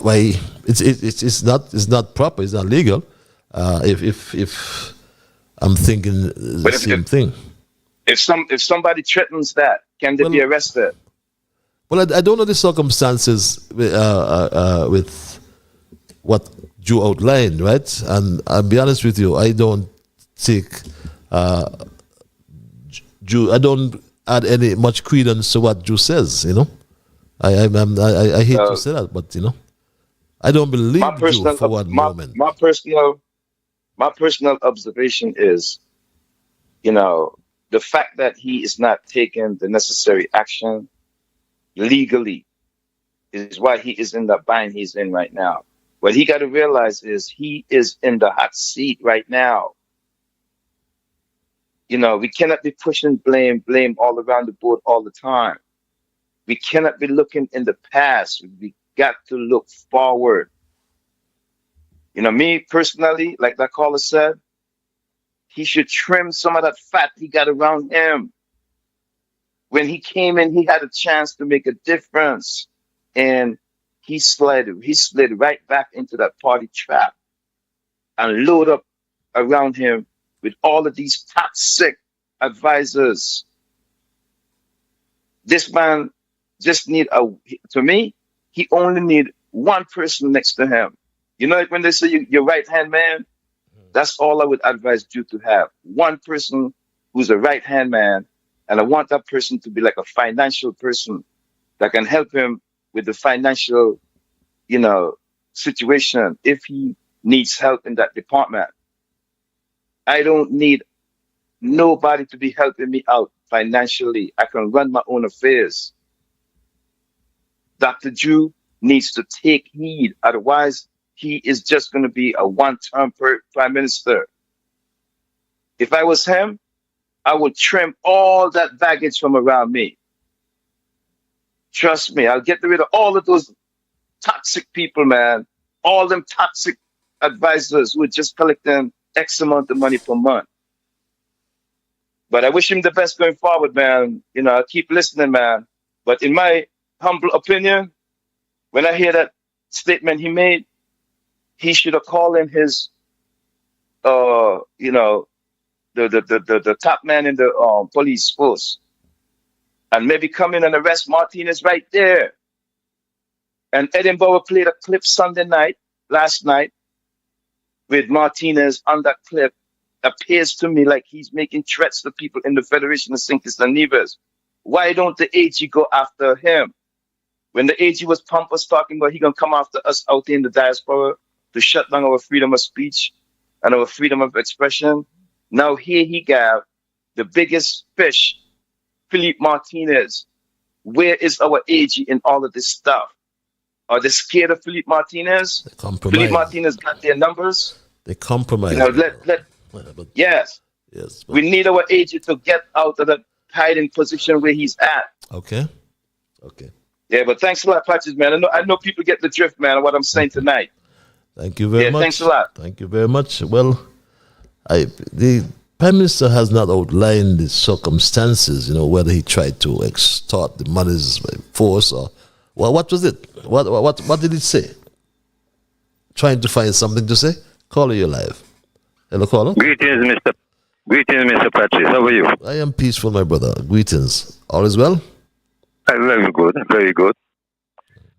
Why it's not proper. It's not legal. If I'm thinking the same thing. If somebody threatens that, can they be arrested? Well, I don't know the circumstances with what you outlined, right? And I'll be honest with you, I don't take I don't add any much credence to what Drew says. You know, I hate to say that, but you know, I don't believe Drew for one moment. My personal observation is, you know, the fact that he is not taking the necessary action legally is why he is in the bind he's in right now. What he got to realize is he is in the hot seat right now. You know, we cannot be pushing blame all around the board all the time. We cannot be looking in the past. We got to look forward. You know, me personally, like that caller said, he should trim some of that fat he got around him. When he came in, he had a chance to make a difference. And he slid right back into that party trap and load up around him with all of these toxic advisors. This man just to me, he only need one person next to him. You know, like when they say your right-hand man, that's all I would advise you to have. One person who's a right-hand man, and I want that person to be like a financial person that can help him with the financial, you know, situation if he needs help in that department. I don't need nobody to be helping me out financially. I can run my own affairs. Dr. Drew needs to take heed. Otherwise, he is just going to be a one-term prime minister. If I was him, I would trim all that baggage from around me. Trust me, I'll get rid of all of those toxic people, man. All them toxic advisors who are just collecting X amount of money per month. But I wish him the best going forward, man. You know, I'll keep listening, man. But in my humble opinion, when I hear that statement he made, he should have called in his, you know, the top man in the police force, and maybe come in and arrest Martinez right there. And Edinburgh played a clip last night, with Martinez on that clip. Appears to me like he's making threats to people in the Federation of St. Kitts and Nevis. Why don't the AG go after him? When the AG was pompous talking about he gonna come after us out in the diaspora to shut down our freedom of speech and our freedom of expression, now here he got the biggest fish, Philippe Martinez. Where is our AG in all of this stuff? Are they scared of Philippe Martinez? Philippe Martinez got their numbers. They compromise. You know, yes. We need our AG to get out of that hiding position where he's at. Okay. Yeah, but thanks a lot, Patches, man. I know people get the drift, man, of what I'm saying tonight. Thank you very much. Thanks a lot. Thank you very much. Well, the Prime Minister has not outlined the circumstances, you know, whether he tried to extort the monies by force or what was it? What did it say? Trying to find something to say? Caller, you live. Hello, caller. Greetings, Mr. Patrice. How are you? I am peaceful, my brother. Greetings. All is well? Very good. Very good.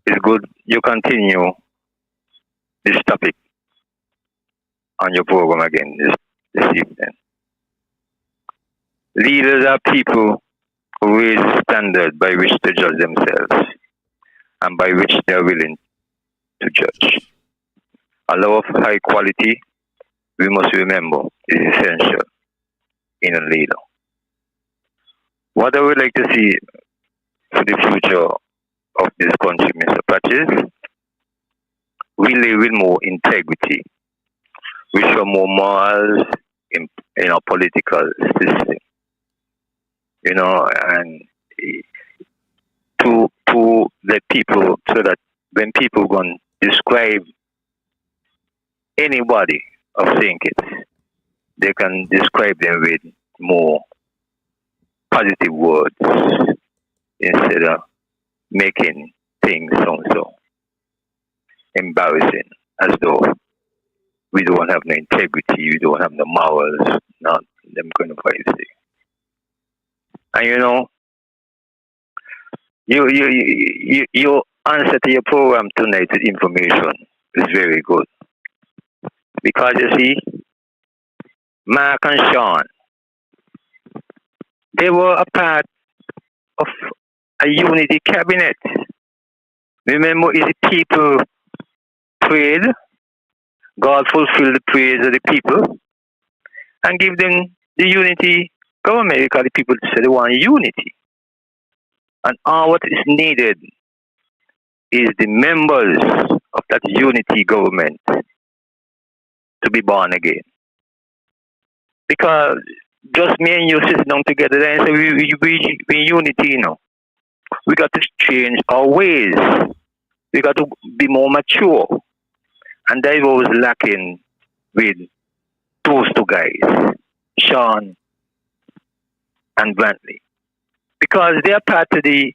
It's good you continue this topic on your program again this evening. Leaders are people who raise the standard by which to judge themselves and by which they are willing to judge. A law of high quality, we must remember, is essential in a leader. What I would like to see for the future of this country, Mr. Patches, we live with more integrity. We show more morals in our political system. and to let people, so that when people go and describe anybody of St. Kitts, they can describe them with more positive words instead of making things so embarrassing, as though we don't have no integrity, we don't have no morals, not them kind of things. And your answer to your program tonight with information is very good. Because you see, Mark and Sean, they were a part of a unity cabinet. Remember, is the people prayed, God fulfilled the prayers of the people and give them the unity government, because the people said they want unity. And all what is needed is the members of that unity government to be born again. Because just me and you sit down together and say we unity, we got to change our ways. We got to be more mature. And that was lacking with those two guys, Sean and Brantley. Because they are part of the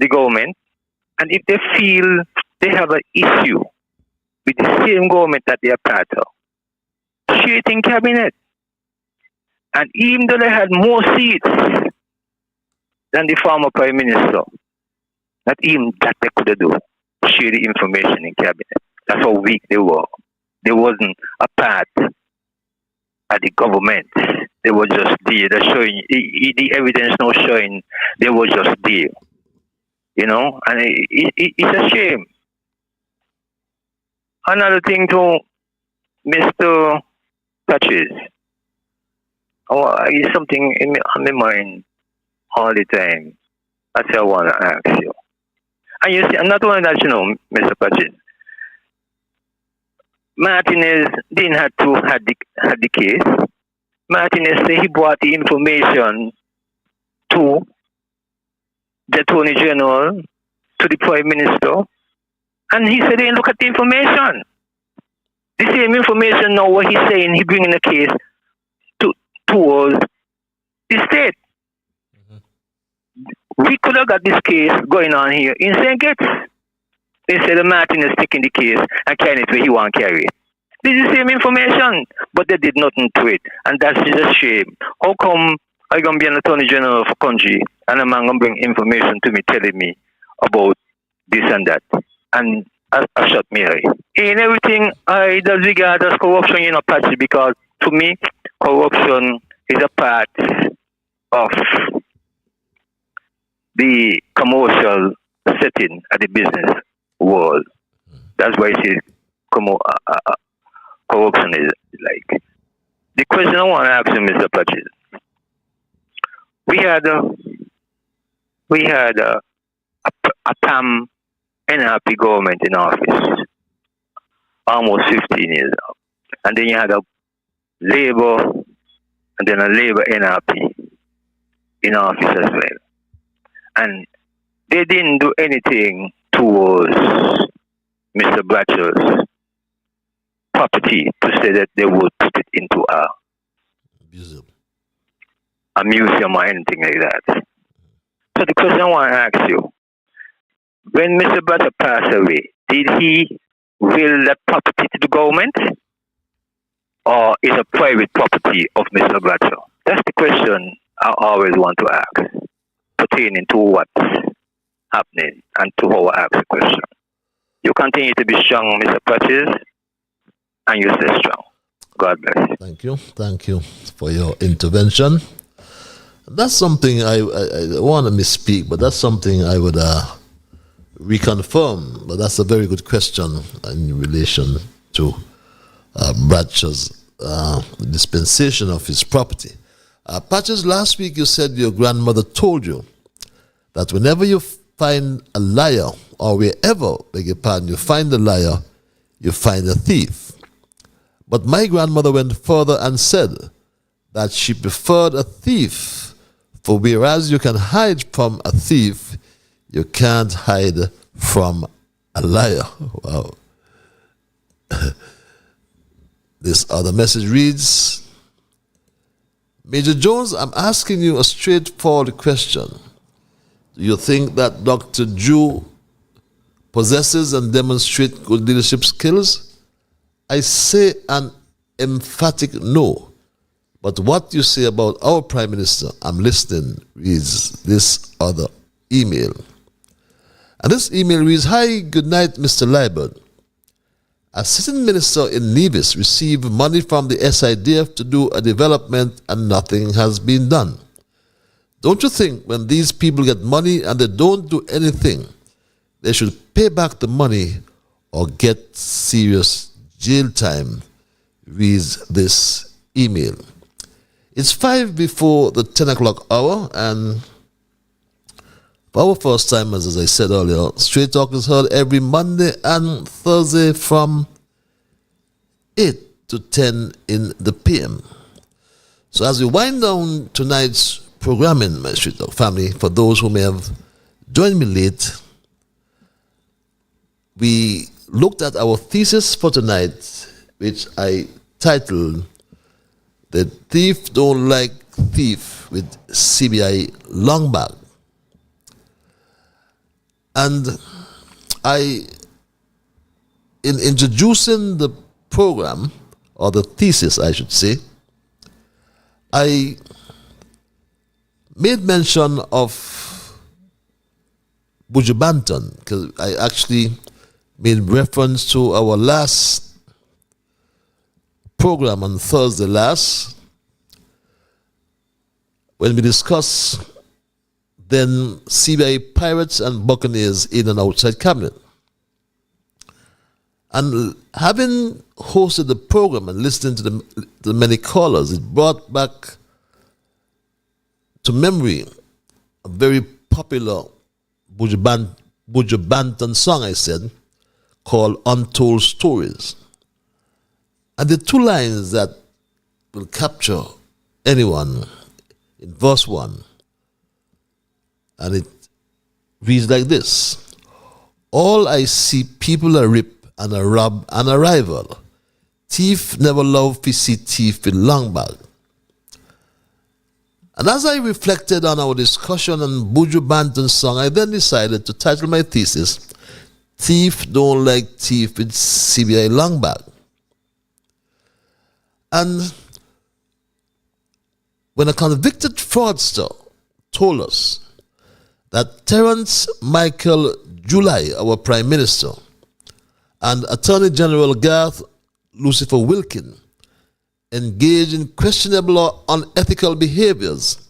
government, and if they feel they have an issue with the same government that they are part of, share it in cabinet. And even though they had more seats than the former prime minister, not even that they could do, share the information in cabinet. That's how weak they were. They wasn't a part of the government. They were just there. They're showing the evidence now showing they were just there. And it's a shame. Another thing to Mr. Patches. It's something on my mind all the time. That's what I want to ask you. And you see, I'm not only that, Mr. Patches. Martinez didn't have to have the case. Martinez said he brought the information to the Attorney General, to the Prime Minister, and he said, "Hey, look at the information." The same information now, what he's saying, he bringing the case towards the state. We could have got this case going on here in St. Kitts. Instead of Martinez taking the case and carrying it where he want to carry it. This is the same information, but they did nothing to it. And that's just a shame. How come I'm going to be an Attorney General of a country and a man going to bring information to me telling me about this and that? And I shut me eye. In everything I does regard as corruption, Patsy, because to me, corruption is a part of the commercial setting of the business world. That's why I say corruption is like. The question I want to ask you, Mr. Patches, we had a PAM NRP government in office almost 15 years now. And then you had a Labour and then a Labour NRP in office as well. And they didn't do anything towards Mr. Bratcher's property to say that they would put it into a museum or anything like that. So the question I want to ask you, when Mr. Bratcher passed away, did he will that property to the government, or is a private property of Mr. Bratcher? That's the question I always want to ask, pertaining to what's happening and to how I ask the question. You continue to be strong, Mr. Patches, and you stay strong. God bless. Thank you for your intervention. That's something I want to misspeak, but that's something I would reconfirm. But that's a very good question in relation to Bratcher's dispensation of his property. Patches, last week you said your grandmother told you that whenever you find a liar, or wherever, beg your pardon, you find a liar, you find a thief. But my grandmother went further and said that she preferred a thief For whereas you can hide from a thief, you can't hide from a liar. Wow. This other message reads, Major Jones, I'm asking you a straightforward question. Do you think that Dr. Drew possesses and demonstrates good leadership skills? I say an emphatic no. But what you say about our Prime Minister, I'm listening, reads this other email. And this email reads, Hi, good night, Mr. Liburd. A sitting minister in Nevis received money from the SIDF to do a development and nothing has been done. Don't you think when these people get money and they don't do anything, they should pay back the money or get serious jail time, reads this email. It's 5 before the 10 o'clock hour, and for our first timers, as I said earlier, Straight Talk is heard every Monday and Thursday from 8 to 10 in the PM. So as we wind down tonight's programming, my Straight Talk family, for those who may have joined me late, we looked at our thesis for tonight, which I titled The Thief Don't Like Thief with CBI Long Bag. And in introducing the program, or the thesis, I should say, I made mention of Buju Banton, because I actually made reference to our last program on Thursday last, when we discussed then CBI Pirates and Buccaneers in and outside cabinet. And having hosted the program and listening to the many callers, it brought back to memory a very popular Buju Banton song, I said, called Untold Stories. And the two lines that will capture anyone in verse 1, and it reads like this: All I see people a rip and a rob and a rival. Thief never love to see thief with long bag. And as I reflected on our discussion on Buju Banton's song, I then decided to title my thesis, Thief Don't Like Thief with CBI Long Bag. And when a convicted fraudster told us that Terence Michael July, our Prime Minister, and Attorney General Garth Lucifer Wilkin engaged in questionable or unethical behaviors,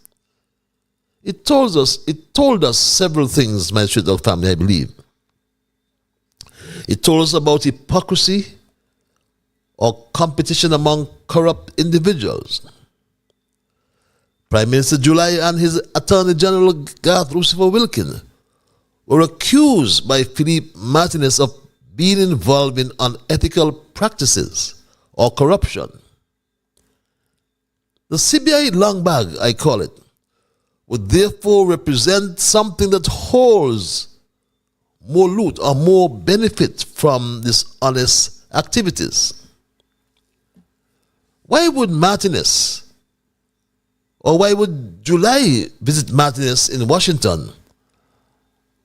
it told us several things, my Straight Talk family, I believe. It told us about hypocrisy or competition among corrupt individuals. Prime Minister July and his Attorney General Garth Lucifer Wilkin were accused by Philippe Martinez of being involved in unethical practices or corruption. The CBI long bag, I call it, would therefore represent something that holds more loot or more benefit from these honest activities. Why would Martinez, or why would July visit Martinez in Washington?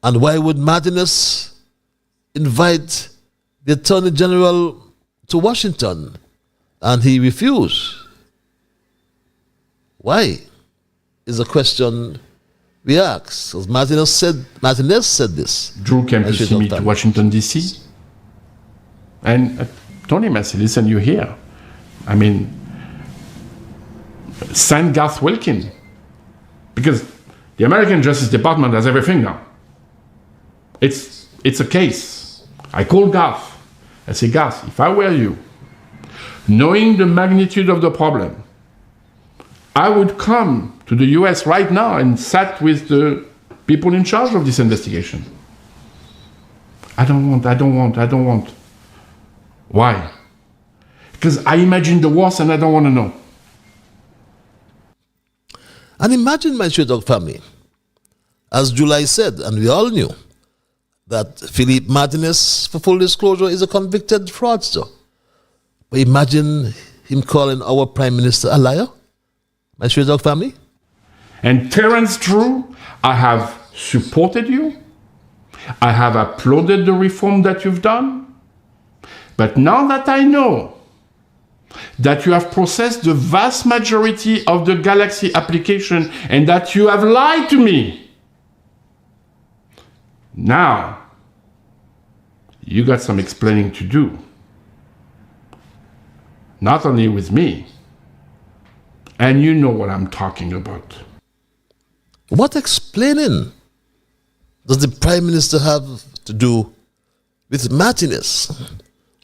And why would Martinez invite the Attorney General to Washington and he refused? Why is a question we ask. Because Martinez said this. Drew came to see me to Washington, D.C. And I told him, I said, listen, you're here. I mean, send Garth Wilkin. Because the American Justice Department has everything now. It's a case. I called Garth. I said, Garth, if I were you, knowing the magnitude of the problem, I would come to the US right now and sat with the people in charge of this investigation. I don't want. Why? Because I imagine the worst and I don't want to know. And imagine, my Straight Talk family, as July said, and we all knew, that Philippe Martinez, for full disclosure, is a convicted fraudster. But imagine him calling our Prime Minister a liar, my Straight Talk family. And Terence Drew, I have supported you. I have applauded the reform that you've done. But now that I know that you have processed the vast majority of the Galaxy application and that you have lied to me, now you got some explaining to do. Not only with me, and you know what I'm talking about. What explaining does the Prime Minister have to do with Martinez?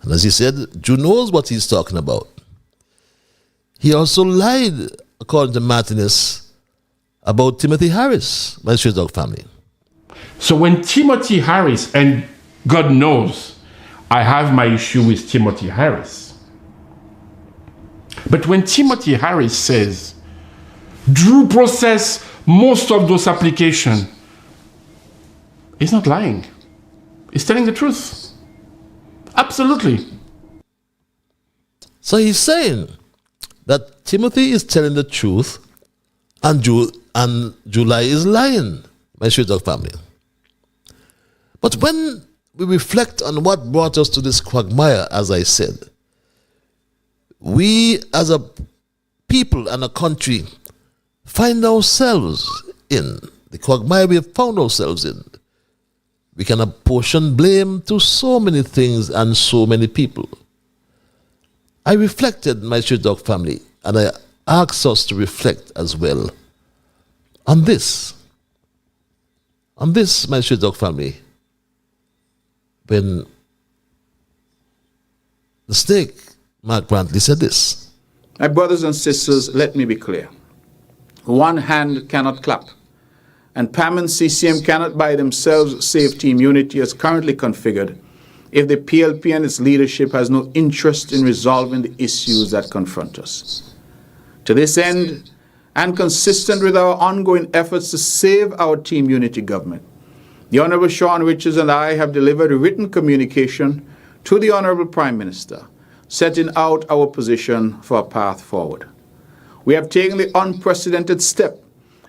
And as he said, Drew knows what he's talking about. He also lied, according to Martinez, about Timothy Harris, my Straight Talk family. So when Timothy Harris, and God knows I have my issue with Timothy Harris, but when Timothy Harris says, Drew processed most of those applications, he's not lying. He's telling the truth. Absolutely. So he's saying that Timothy is telling the truth and July is lying, my Straight Talk family. But when we reflect on what brought us to this quagmire, as I said, we as a people and a country find ourselves in the quagmire we have found ourselves in. We can apportion blame to so many things and so many people. I reflected, my Straight Talk family, and I ask us to reflect as well on this. On this, my Straight Talk family, when the snake, Mark Brantley, said this. My brothers and sisters, let me be clear. One hand cannot clap, and PAM and CCM cannot by themselves save team unity as currently configured if the PLP and its leadership has no interest in resolving the issues that confront us. To this end, and consistent with our ongoing efforts to save our team unity government, the Honourable Sean Richards and I have delivered a written communication to the Honourable Prime Minister, setting out our position for a path forward. We have taken the unprecedented step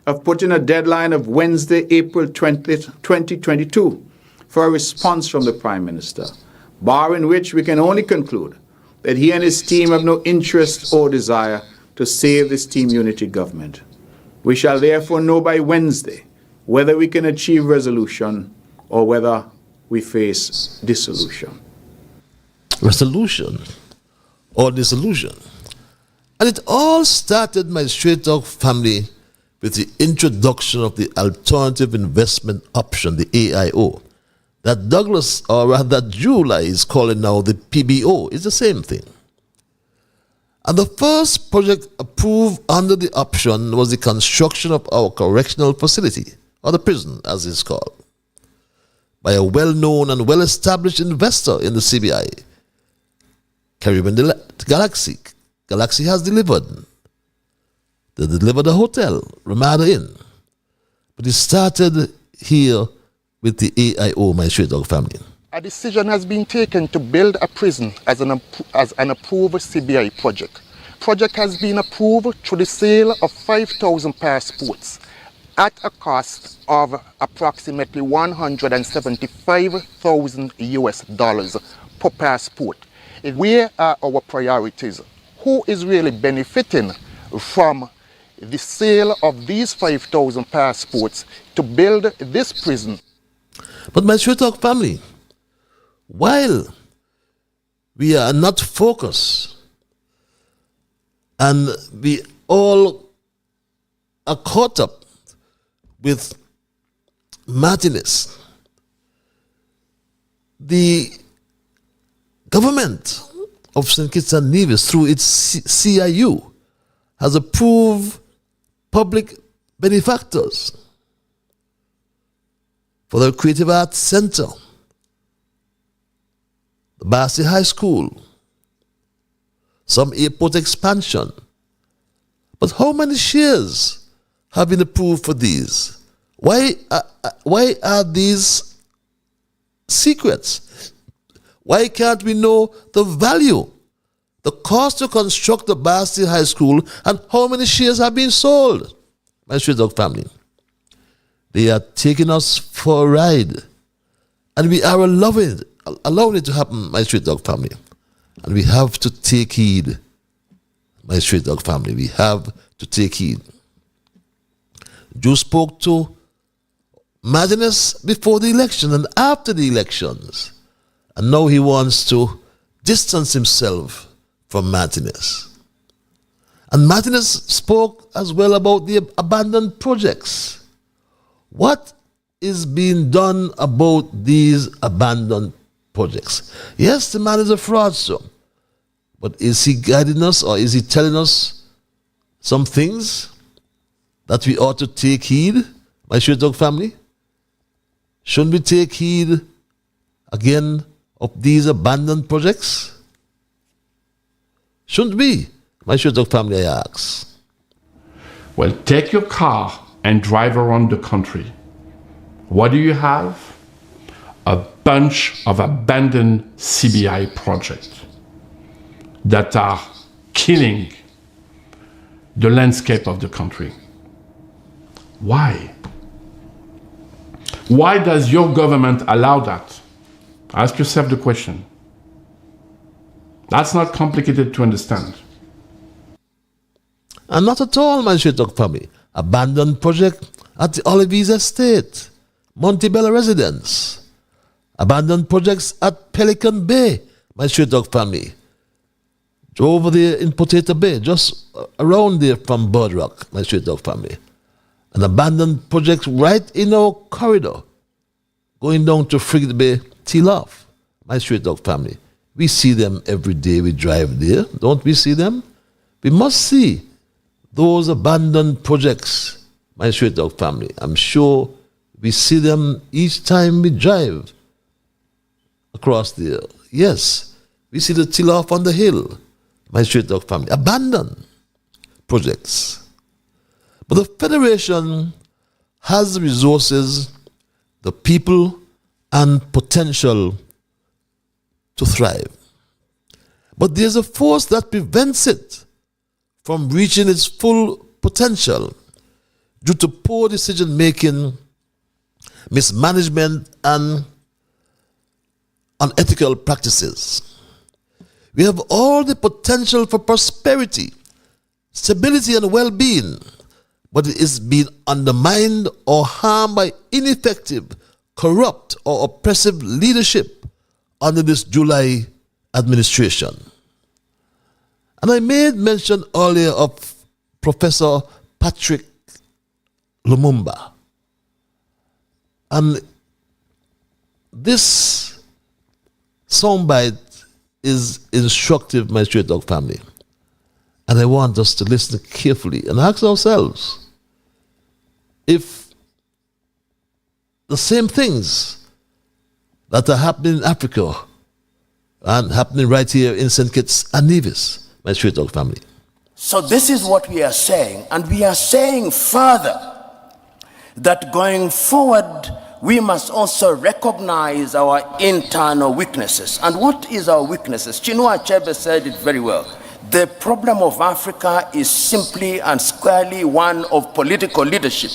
of putting a deadline of Wednesday, April 20th, 2022 for a response from the Prime Minister, barring which we can only conclude that he and his team have no interest or desire to save this team unity government. We shall therefore know by Wednesday whether we can achieve resolution or whether we face dissolution. Resolution or dissolution. And it all started, my Straight Talk family, with the introduction of the alternative investment option, the AIO, that Douglas, or rather July, is calling now the PBO. It's the same thing. And the first project approved under the option was the construction of our correctional facility, or the prison, as it's called, by a well-known and well-established investor in the CBI, Caribbean Galaxy. Galaxy has delivered. They delivered a hotel, Ramada Inn. But it started here with the AIO, my Straight Talk family. A decision has been taken to build a prison as an approved CBI project. Project has been approved through the sale of 5,000 passports at a cost of approximately $175,000 per passport. Where are our priorities? Who is really benefiting from the sale of these 5,000 passports to build this prison? But my Straight Talk family, while we are not focused and we all are caught up with Martinez, the government of St. Kitts and Nevis, through its CIU, has approved public benefactors for the Creative Arts Center, the Barcy High School, some airport expansion. But how many shares having the proof for these? Why are these secrets? Why can't we know the value, the cost to construct the Bastille High School, and how many shares have been sold? My Street Dog family, they are taking us for a ride, and we are allowing it to happen, my Street Dog family. And we have to take heed, my Street Dog family. We have to take heed. You spoke to madness before the election and after the elections, and now he wants to distance himself from Martinez. And Martinez spoke as well about the abandoned projects. What is being done about these abandoned projects? Yes, the man is a fraudster, but is he guiding us, or is he telling us some things that we ought to take heed, my Street Dog family? Shouldn't we take heed again of these abandoned projects? Shouldn't we, my Street Dog family, I ask? Well, take your car and drive around the country. What do you have? A bunch of abandoned CBI projects that are killing the landscape of the country. Why? Why does your government allow that? Ask yourself the question. That's not complicated to understand. And not at all, my Street Dog family. Abandoned project at the Olives Estate, Montebello Residence. Abandoned projects at Pelican Bay, my Street Dog family. Over there in Potato Bay, just around there from Bird Rock, my Street Dog family. An abandoned project right in our corridor, going down to Frigate Bay, Teal-Off, my Street Dog family. We see them every day we drive there. Don't we see them? We must see those abandoned projects, my Street Dog family. I'm sure we see them each time we drive across there. Yes, we see the Teal-Off on the hill, my Street Dog family. Abandoned projects. But the Federation has the resources, the people, and potential to thrive. But there's a force that prevents it from reaching its full potential due to poor decision-making, mismanagement, and unethical practices. We have all the potential for prosperity, stability, and well-being, but it is being undermined or harmed by ineffective, corrupt, or oppressive leadership under this July administration. And I made mention earlier of Professor Patrick Lumumba. And this soundbite is instructive, my Street Dog family. And I want us to listen carefully and ask ourselves if the same things that are happening in Africa and happening right here in St. Kitts and Nevis, my Street Dog family. So this is what we are saying, and we are saying further that going forward we must also recognize our internal weaknesses. And what is our weaknesses? Chinua Achebe said it very well. The problem of Africa is simply and squarely one of political leadership.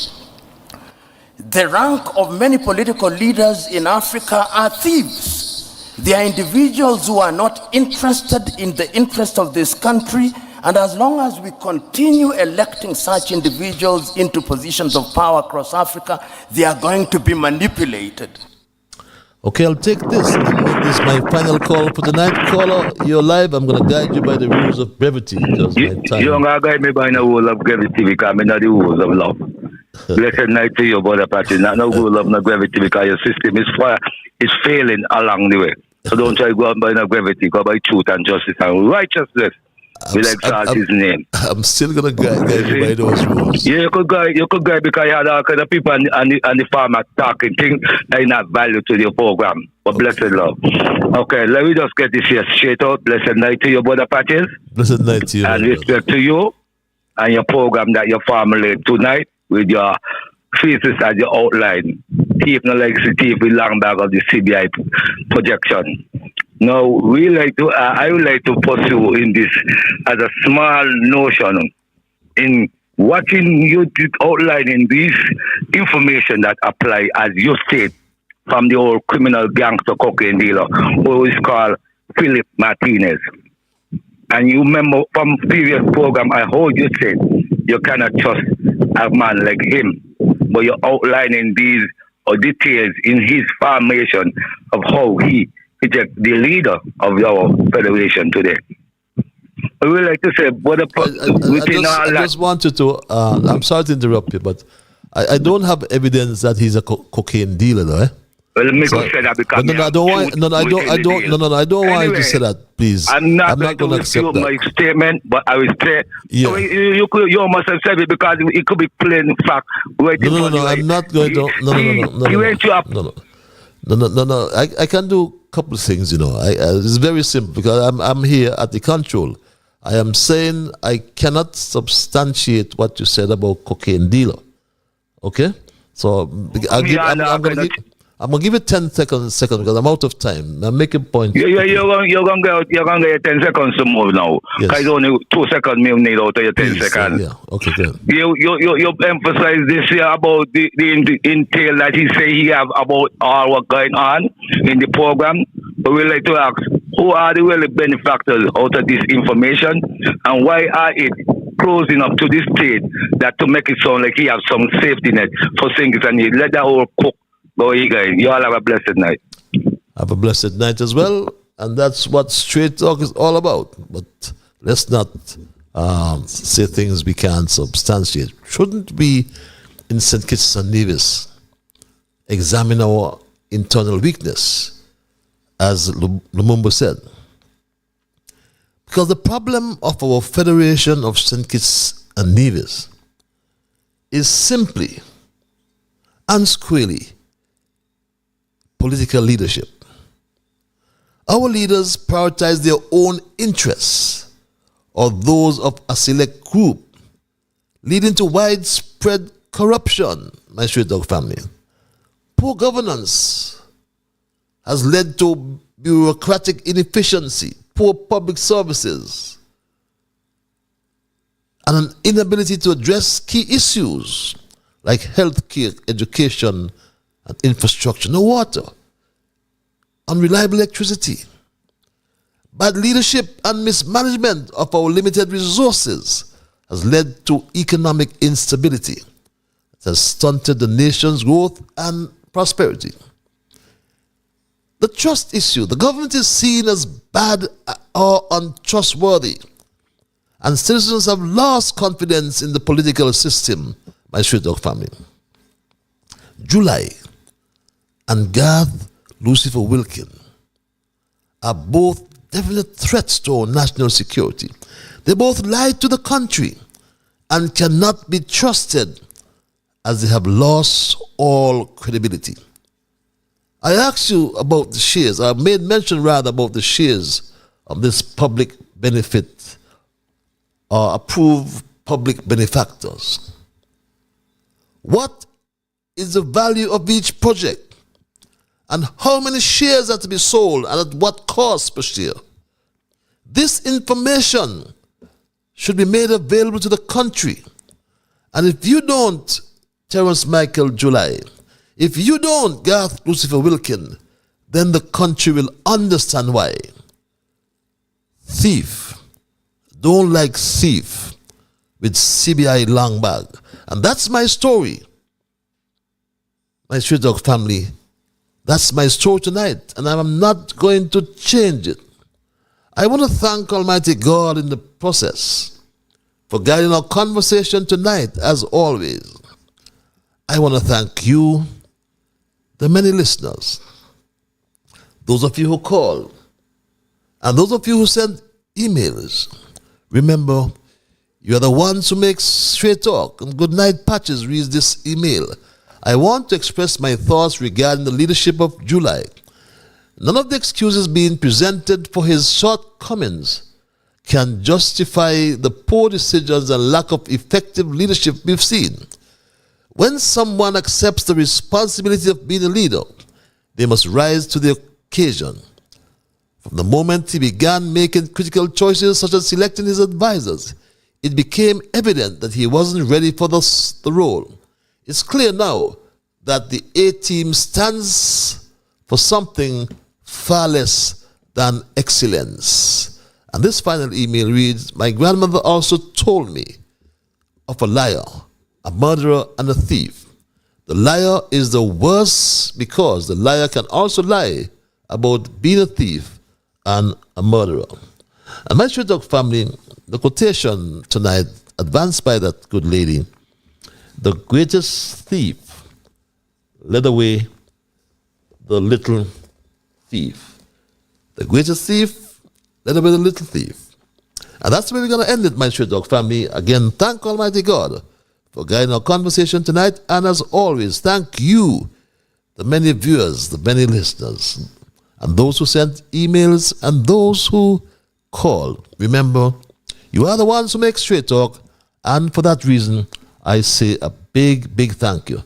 The rank of many political leaders in Africa are thieves. They are individuals who are not interested in the interest of this country, and as long as we continue electing such individuals into positions of power across Africa, they are going to be manipulated. Okay, I'll take this and make this my final call for tonight. Caller, you're live. I'm going to guide you by the rules of brevity. Because my time. You're going to guide me by the rules of brevity because I'm not the rules of love. Blessed night to you, brother Patrick. Not no rule of no gravity because your system is failing along the way. So don't try to go out by no gravity, go by truth and justice and righteousness. We'll exalt his name. I'm still going to guide you by those rules. Yeah, you could guide because you had all kind of people and the farmer talking things that is not value to your program. But blessed love. Okay, let me just get this here straight out. Blessed night to you, brother Patrick. Blessed night to you. And respect to you and your program that your family tonight. with your thesis as your outline. Thief no legacy thief with long bag of the CBI projection. Now I would like to pursue in this as a small notion in watching you outlining these information that apply as you state from the old criminal gangster cocaine dealer who is called Philip Martinez. And you remember from previous program I heard you say you cannot trust a man like him, but you're outlining these details in his formation of how he is the leader of our federation today. I would like to say, but I just wanted to, I'm sorry to interrupt you, but I don't have evidence that he's a cocaine dealer, though. Eh? Well, let me go say that because I don't want you to say that, please. I'm not going to accept that. my statement, but I will say you must have said it because it could be plain fact. I'm not going to. No. I can do a couple of things, it's very simple because I'm here at the control. I am saying I cannot substantiate what you said about cocaine dealer. Okay? So I'm going to give it 10 seconds because I'm out of time. I'm making point. You're going to get 10 seconds to move now. Yes. Because only 2 seconds you need out of your 10 seconds. Yeah, okay, good. You emphasize this here about the intel that he say he have about all what going on in the program. But we like to ask, who are the really benefactors out of this information and why are it closing up to this state that to make it sound like he have some safety net for things and he let that whole cook go, you guys. You all have a blessed night. Have a blessed night as well. And that's what straight talk is all about. But let's not say things we can't substantiate. Shouldn't we, in St. Kitts and Nevis, examine our internal weakness, as Lumumba said? Because the problem of our Federation of St. Kitts and Nevis is simply and squarely political leadership. Our leaders prioritize their own interests or those of a select group, leading to widespread corruption, my Straight Dog family. Poor governance has led to bureaucratic inefficiency, poor public services, and an inability to address key issues like healthcare, education, and infrastructure, no water, unreliable electricity. Bad leadership and mismanagement of our limited resources has led to economic instability. It has stunted the nation's growth and prosperity. The trust issue. The government is seen as bad or untrustworthy, and citizens have lost confidence in the political system, my Straight Dog family. July and Garth Lucifer Wilkin are both definite threats to our national security. They both lied to the country and cannot be trusted as they have lost all credibility. I asked you about the shares. I made mention rather about the shares of this public benefit or approved public benefactors. What is the value of each project? And how many shares are to be sold and at what cost per share? This information should be made available to the country. And if you don't, Terence Michael July, if you don't, Garth Lucifer Wilkin, then the country will understand why. Thief don't like thief with CBI long bag. And that's my story. My Straight Dog family, that's my story tonight, and I'm not going to change it. I want to thank Almighty God in the process for guiding our conversation tonight, as always. I want to thank you, the many listeners, those of you who call, and those of you who send emails. Remember, you are the ones who make Straight Talk and Good Night Patches reads this email. I want to express my thoughts regarding the leadership of July. None of the excuses being presented for his shortcomings can justify the poor decisions and lack of effective leadership we've seen. When someone accepts the responsibility of being a leader, they must rise to the occasion. From the moment he began making critical choices such as selecting his advisors, it became evident that he wasn't ready for the role. It's clear now that the A-team stands for something far less than excellence. And this final email reads, my grandmother also told me of a liar, a murderer, and a thief. The liar is the worst because the liar can also lie about being a thief and a murderer. And my Straight Talk family, the quotation tonight advanced by that good lady, the greatest thief led away the little thief. The greatest thief led away the little thief. And that's where we're going to end it, my Straight Talk family. Again, thank Almighty God for guiding our conversation tonight. And as always, thank you, the many viewers, the many listeners, and those who sent emails and those who called. Remember, you are the ones who make Straight Talk, and for that reason, I say a big, big thank you.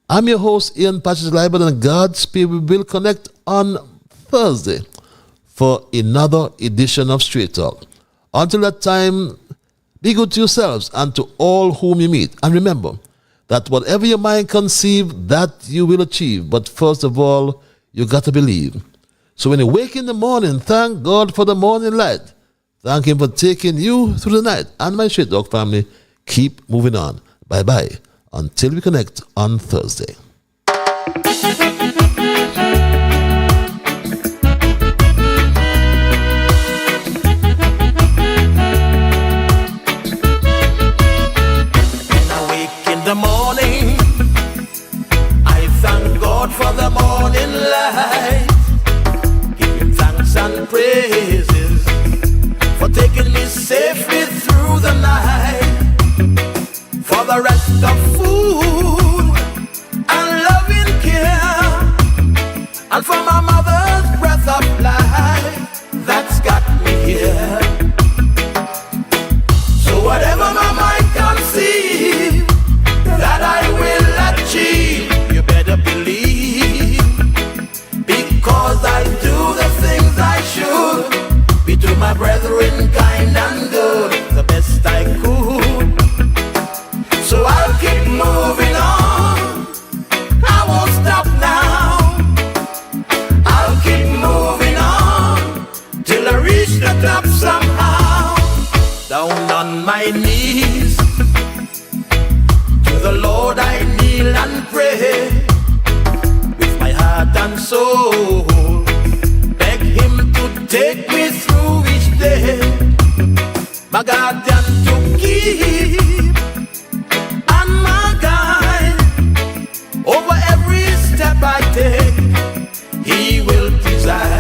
I'm your host, Ian Patrick Liburd, and God's Speed. We will connect on Thursday for another edition of Straight Talk. Until that time, be good to yourselves and to all whom you meet. And remember that whatever your mind conceive, that you will achieve. But first of all, you got to believe. So when you wake in the morning, thank God for the morning light. Thank Him for taking you through the night. And my Straight Talk family, keep moving on. Bye-bye. Until we connect on Thursday. The morning, I thank God for the morning light. Give Him thanks and praises for taking me safely through the night. For the rest of food and loving care, and for my mother's breath of life that's got me here. So whatever my mind conceives that I will achieve, you better believe, because I do the things I should, be to my brethren kind and good, the best I could. So I'll keep moving on, I won't stop now. I'll keep moving on till I reach the top somehow. Down on my knees the Lord I kneel and pray, with my heart and soul, beg Him to take me through each day, my guardian to keep and my guide, over every step I take, He will preside.